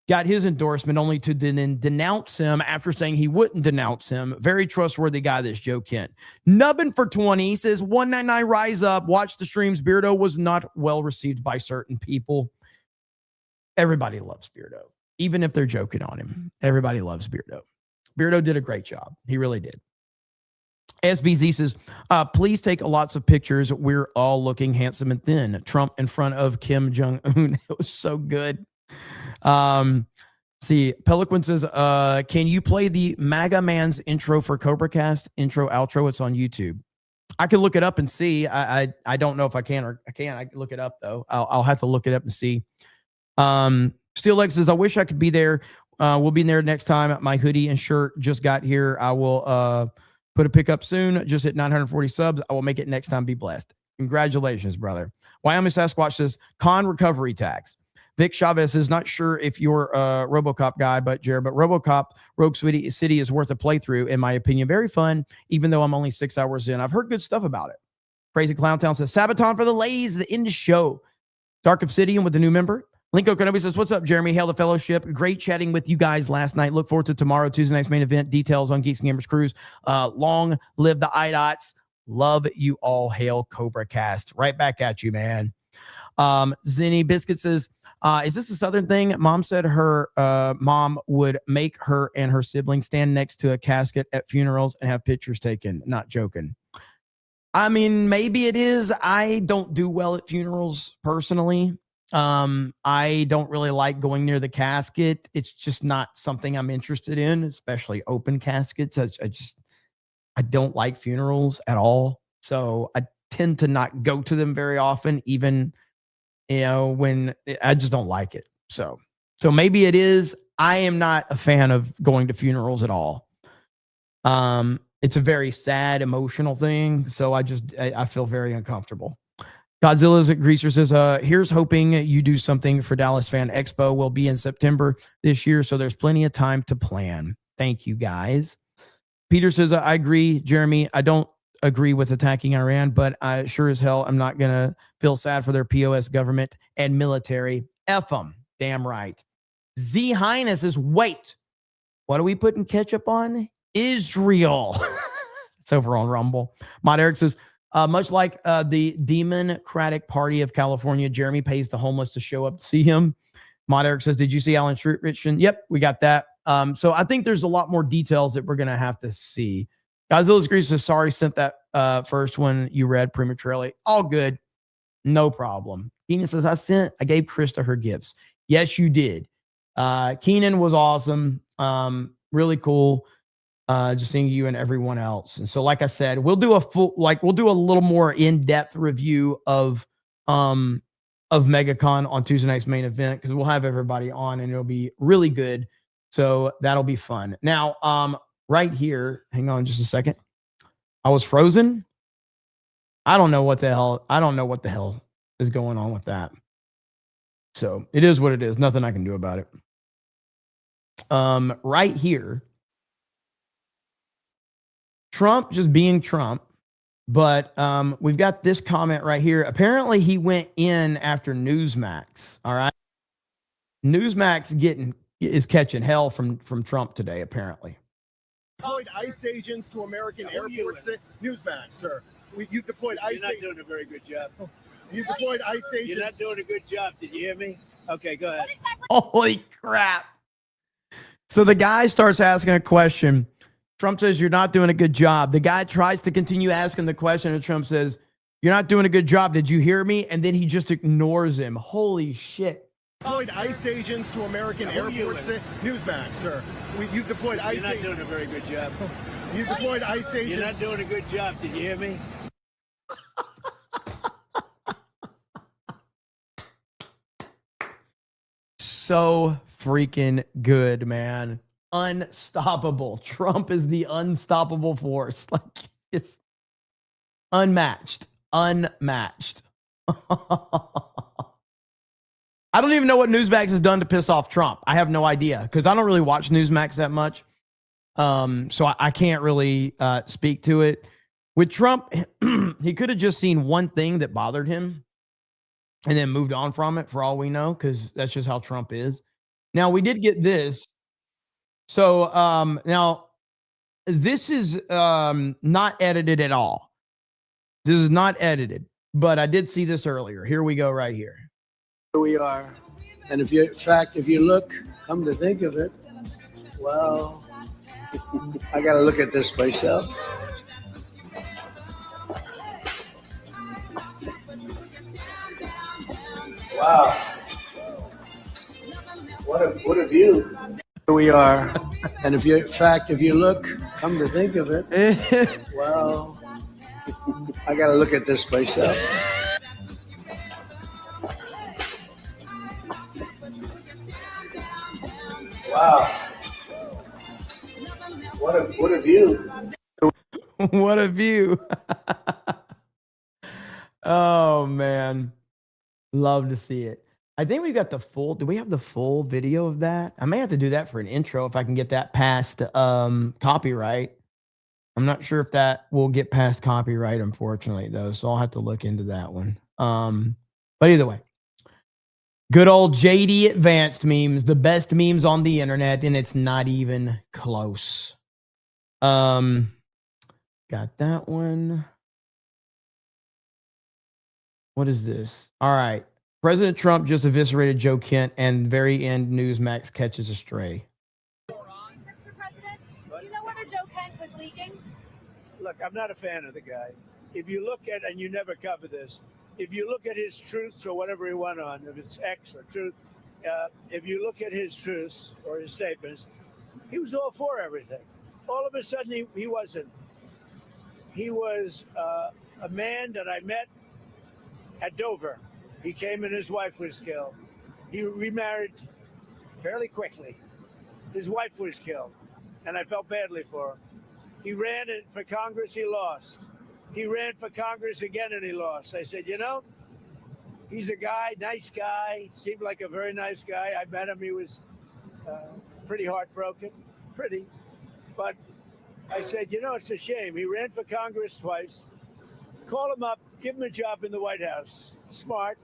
got his endorsement only to then denounce him after saying he wouldn't denounce him. Very trustworthy guy, this Joe Kent. Nubbin for 20 says, 199 rise up, watch the streams. Beardo was not well received by certain people. Everybody loves Beardo, even if they're joking on him. Everybody loves Beardo. Beardo did a great job. He really did. SBZ says, please take lots of pictures. We're all looking handsome and thin. Trump in front of Kim Jong-un. It was so good. See, Pelican says, can you play the MAGA Man's intro for CobraCast? Intro, outro. It's on YouTube. I can look it up and see. I don't know if I can or I can. I can look it up though. I'll have to look it up and see. Steel Legs says, I wish I could be there. We'll be there next time. My hoodie and shirt just got here. I will, put a pickup soon. Just hit 940 subs. I will make it next time. Be blessed. Congratulations, brother. Wyoming Sasquatch says, con recovery tax. Vic Chavez is not sure if you're a RoboCop guy, but RoboCop Rogue City is worth a playthrough, in my opinion. Very fun, even though I'm only 6 hours in. I've heard good stuff about it. Crazy Clown Town says, Sabaton for the Lays, the end show. Dark Obsidian with the new member. Linko Kenobi says, what's up, Jeremy? Hail the fellowship. Great chatting with you guys last night. Look forward to tomorrow, Tuesday night's main event. Details on Geeks and Gamers Cruise. Long live the IDOTs. Love you all. Hail CobraCast. Right back at you, man. Zinni Biscuit says, is this a Southern thing? Mom said her mom would make her and her siblings stand next to a casket at funerals and have pictures taken. Not joking. I mean, maybe it is. I don't do well at funerals personally. I don't really like going near the casket. It's just not something I'm interested in, especially open caskets. I don't like funerals at all. So I tend to not go to them very often, even, when I just don't like it. So maybe it is. I am not a fan of going to funerals at all. It's a very sad, emotional thing. So I feel very uncomfortable. Godzilla's Greaser says, here's hoping you do something for Dallas Fan Expo. Will be in September this year, so there's plenty of time to plan. Thank you, guys. Peter says, I agree, Jeremy. I don't agree with attacking Iran, but I sure as hell I'm not going to feel sad for their POS government and military. F them. Damn right. Z Highness says, wait, what are we putting ketchup on? Israel. It's over on Rumble. Mod Eric says, much like the Democratic Party of California, Jeremy pays the homeless to show up to see him. Mod Eric says, did you see Alan Richardson? Yep, we got that. So I think there's a lot more details that we're going to have to see. Godzilla's Grease says, sorry, sent that first one you read prematurely. All good. No problem. Keenan says, I gave Krista her gifts. Yes, you did. Keenan was awesome. Really cool. Just seeing you and everyone else. And so, like I said, we'll do a little more in-depth review of MegaCon on Tuesday night's main event, because we'll have everybody on and it'll be really good. So that'll be fun. Now, right here, hang on just a second. I was frozen. I don't know what the hell is going on with that. So it is what it is. Nothing I can do about it. Right here, Trump just being Trump, but we've got this comment right here. Apparently he went in after Newsmax. All right. Newsmax is catching hell from Trump today, apparently. Deployed ICE agents to American airports. Newsmax, sir. You deployed ICE agents. You're not doing a very good job. You deployed ICE agents. You're not doing a good job. Did you hear me? Okay, go ahead. Holy crap. So the guy starts asking a question. Trump says, you're not doing a good job. The guy tries to continue asking the question, and Trump says, you're not doing a good job. Did you hear me? And then he just ignores him. Holy shit. Deployed ICE agents to American airports. Newsmax, sir. You deployed ICE agents. You're not doing a very good job. You deployed ICE agents. You're not doing a good job. Did you hear me? So freaking good, man. Unstoppable. Trump is the unstoppable force. Like, it's unmatched. I don't even know what Newsmax has done to piss off Trump. I have no idea, because I don't really watch Newsmax that much. So I can't really speak to it. With Trump, he could have just seen one thing that bothered him and then moved on from it, for all we know, because that's just how Trump is. Now, we did get this. So now this is not edited at all. This is not edited, but I did see this earlier. Here we go right here. Here we are. And if you look, come to think of it, well, I got to look at this myself. Wow. What a view. Here we are. And if you look, come to think of it, well, I got to look at this myself. Wow. What a view. What a view. Oh, man. Love to see it. I think we've got do we have the full video of that? I may have to do that for an intro if I can get that past copyright. I'm not sure if that will get past copyright, unfortunately, though. So I'll have to look into that one. But either way, good old JD Advanced Memes, the best memes on the internet, and it's not even close. Got that one. What is this? All right. President Trump just eviscerated Joe Kent, and very end Newsmax catches a stray. Mr. President, do you know whether Joe Kent was leaking? Look, I'm not a fan of the guy. If you look at, and you never cover this, if you look at his truths or whatever he went on, if it's X or truth, if you look at his truths or his statements, he was all for everything. All of a sudden, he wasn't. He was a man that I met at Dover. He came and his wife was killed. He remarried fairly quickly. His wife was killed, and I felt badly for him. He ran for Congress, he lost. He ran for Congress again, and he lost. I said, you know, he's a guy, nice guy, seemed like a very nice guy. I met him, he was pretty heartbroken, but I said, you know, it's a shame. He ran for Congress twice. Call him up, give him a job in the White House. Smart.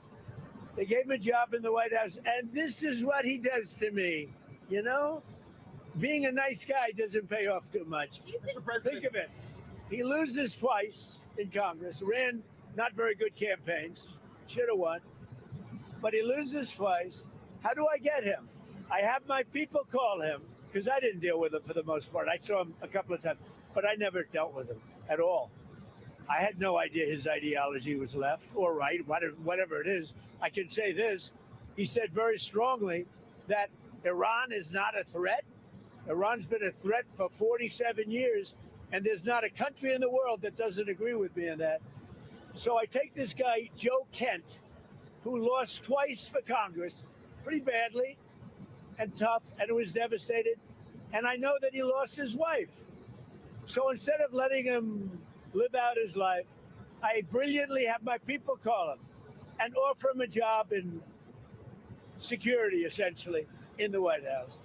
They gave him a job in the White House, and this is what he does to me. You know, being a nice guy doesn't pay off too much. Think of it. He loses twice in Congress, ran not very good campaigns, should have won, but he loses twice. How do I get him? I have my people call him, because I didn't deal with him for the most part. I saw him a couple of times, but I never dealt with him at all. I had no idea his ideology was left or right, whatever it is. I can say this. He said very strongly that Iran is not a threat. Iran's been a threat for 47 years, and there's not a country in the world that doesn't agree with me on that. So I take this guy, Joe Kent, who lost twice for Congress, pretty badly and tough, and was devastated. And I know that he lost his wife. So instead of letting him live out his life, I brilliantly have my people call him and offer him a job in security, essentially, in the White House.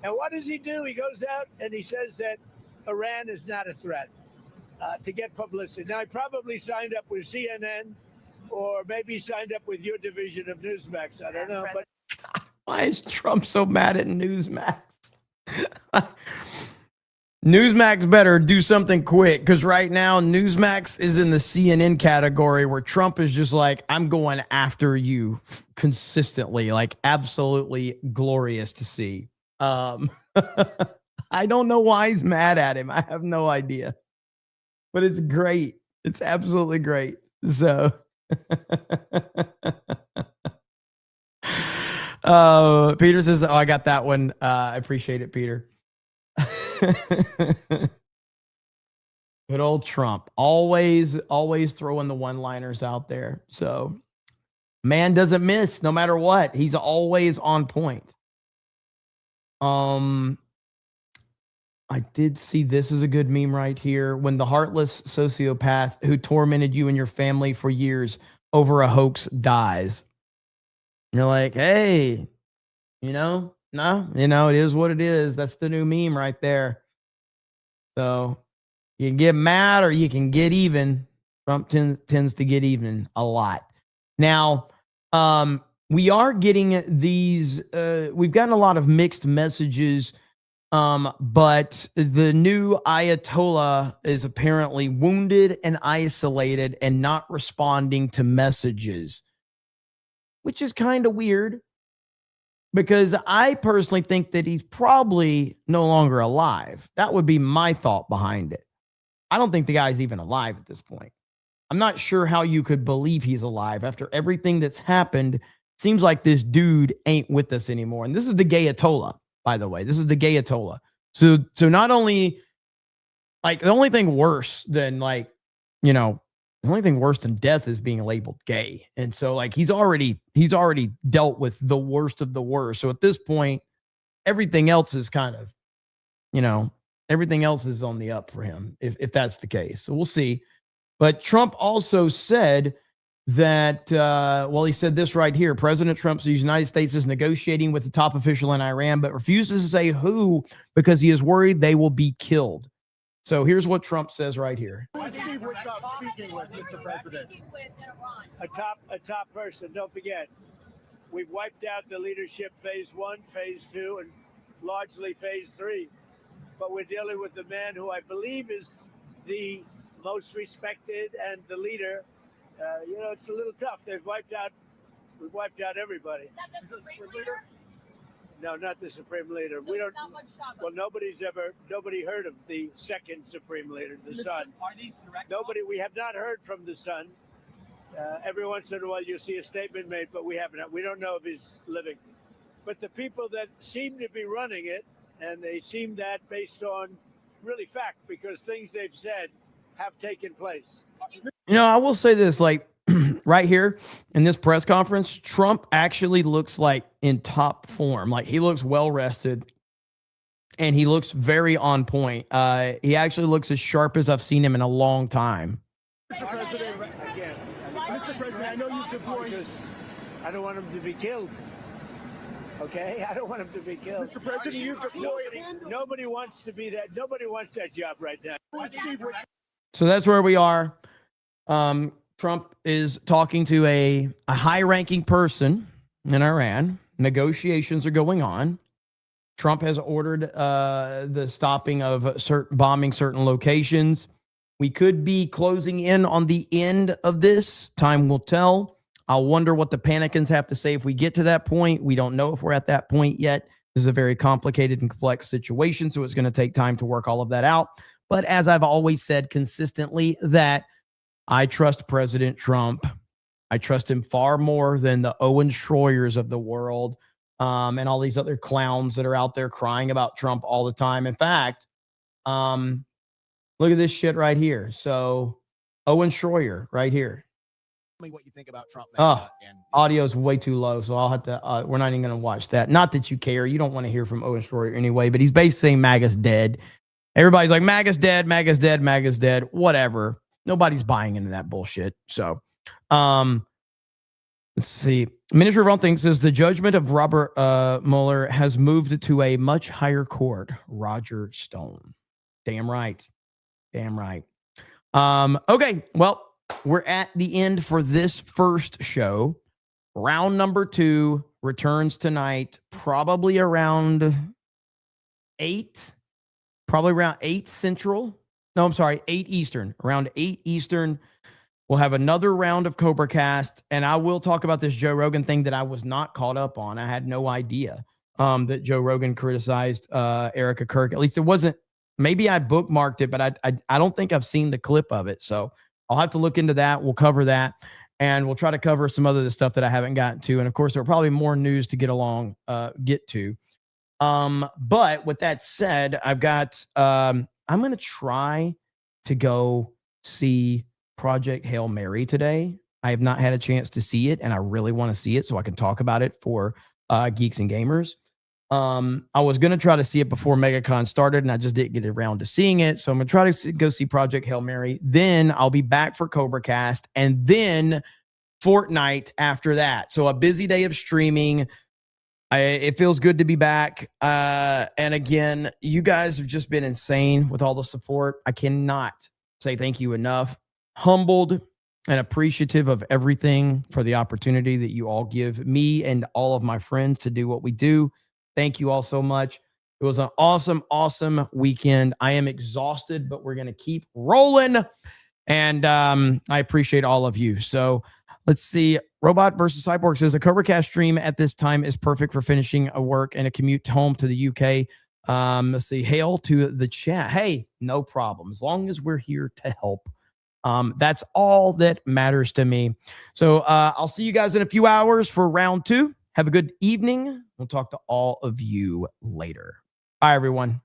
And what does he do? He goes out and he says that Iran is not a threat to get publicity. Now, he probably signed up with CNN or maybe signed up with your division of Newsmax. I don't know. But why is Trump so mad at Newsmax? Newsmax better do something quick, because right now Newsmax is in the CNN category where Trump is just like, I'm going after you consistently, like absolutely glorious to see. I don't know why he's mad at him. I have no idea, but it's great. It's absolutely great. So Peter says, oh, I got that one. I appreciate it, Peter. Good old Trump, always throwing the one-liners out there. So man doesn't miss no matter what. He's always on point. I did see this is a good meme right here. When the heartless sociopath who tormented you and your family for years over a hoax dies. You're like, hey, no, it is what it is. That's the new meme right there. So you can get mad or you can get even. Trump tends to get even a lot. Now, we are getting these, we've gotten a lot of mixed messages, but the new Ayatollah is apparently wounded and isolated and not responding to messages, which is kind of weird, because I personally think that he's probably no longer alive. That would be my thought behind it. I don't think the guy's even alive at this point. I'm not sure how you could believe he's alive after everything that's happened. Seems like this dude ain't with us anymore. And this is the Gayatollah, by the way. This is the Gayatollah. So not only, like, the only thing worse than, like, the only thing worse than death is being labeled gay. And so, like, he's already dealt with the worst of the worst. So at this point, everything else is kind of, everything else is on the up for him, if that's the case. So we'll see. But Trump also said that, he said this right here. President Trump says the United States is negotiating with the top official in Iran, but refuses to say who because he is worried they will be killed. So here's what Trump says right here. Steve Witkoff speaking with Mr. President. A top person. Don't forget, we've wiped out the leadership phase 1, phase 2, and largely phase 3. But we're dealing with the man who I believe is the most respected and the leader. It's a little tough. We've wiped out everybody. No, not the supreme leader. We don't. Well, nobody heard of the second supreme leader, the son. Nobody. We have not heard from the son. Every once in a while, you'll see a statement made, but we haven't. We don't know if he's living. But the people that seem to be running it, and they seem that based on really fact, because things they've said have taken place. I will say this, like, right here in this press conference, Trump actually looks like in top form. Like, he looks well rested and he looks very on point. He actually looks as sharp as I've seen him in a long time. Mr. President, again, Mr. President, I know you've deployed this. I don't want him to be killed. Okay, I don't want him to be killed. Mr. President, you've deployed. Nobody wants to be that. Nobody wants that job right now. So that's where we are. Trump is talking to a high-ranking person in Iran. Negotiations are going on. Trump has ordered the stopping of bombing certain locations. We could be closing in on the end of this. Time will tell. I wonder what the Panicans have to say if we get to that point. We don't know if we're at that point yet. This is a very complicated and complex situation, so it's going to take time to work all of that out. But as I've always said consistently, that I trust President Trump. I trust him far more than the Owen Schroyers of the world and all these other clowns that are out there crying about Trump all the time. In fact, look at this shit right here. So Owen Schroyer right here. Tell me what you think about Trump. Audio's way too low, so I'll have to. We're not even going to watch that. Not that you care. You don't want to hear from Owen Schroyer anyway. But he's basically saying MAGA's dead. Everybody's like, MAGA's dead. MAGA's dead. MAGA's dead. Whatever. Nobody's buying into that bullshit. So, let's see. Minister of All Things says the judgment of Robert Mueller has moved to a much higher court. Roger Stone. Damn right. Damn right. Okay. Well. We're at the end for this first show. Round number 2 returns tonight, probably around 8. Probably around 8 Central. No, I'm sorry, 8 Eastern. Around 8 Eastern, we'll have another round of CobraCast, and I will talk about this Joe Rogan thing that I was not caught up on. I had no idea that Joe Rogan criticized Erica Kirk. At least it wasn't. Maybe I bookmarked it, but I don't think I've seen the clip of it. So I'll have to look into that. We'll cover that, and we'll try to cover some other stuff that I haven't gotten to. And of course, there are probably more news to get to. But with that said, I've got, I'm going to try to go see Project Hail Mary today. I have not had a chance to see it, and I really want to see it so I can talk about it for Geeks and Gamers. I was going to try to see it before MegaCon started, and I just didn't get around to seeing it. So I'm going to try to go see Project Hail Mary. Then I'll be back for CobraCast, and then Fortnite after that. So a busy day of streaming. It feels good to be back. And again, you guys have just been insane with all the support. I cannot say thank you enough. Humbled and appreciative of everything for the opportunity that you all give me and all of my friends to do what we do. Thank you all so much. It was an awesome, awesome weekend. I am exhausted, but we're going to keep rolling. And I appreciate all of you. So let's see. Robot versus Cyborg says a CobraCast stream at this time is perfect for finishing a work and a commute home to the UK. Let's see. Hail to the chat. Hey, no problem. As long as we're here to help. That's all that matters to me. So I'll see you guys in a few hours for round 2. Have a good evening. We'll talk to all of you later. Bye, everyone.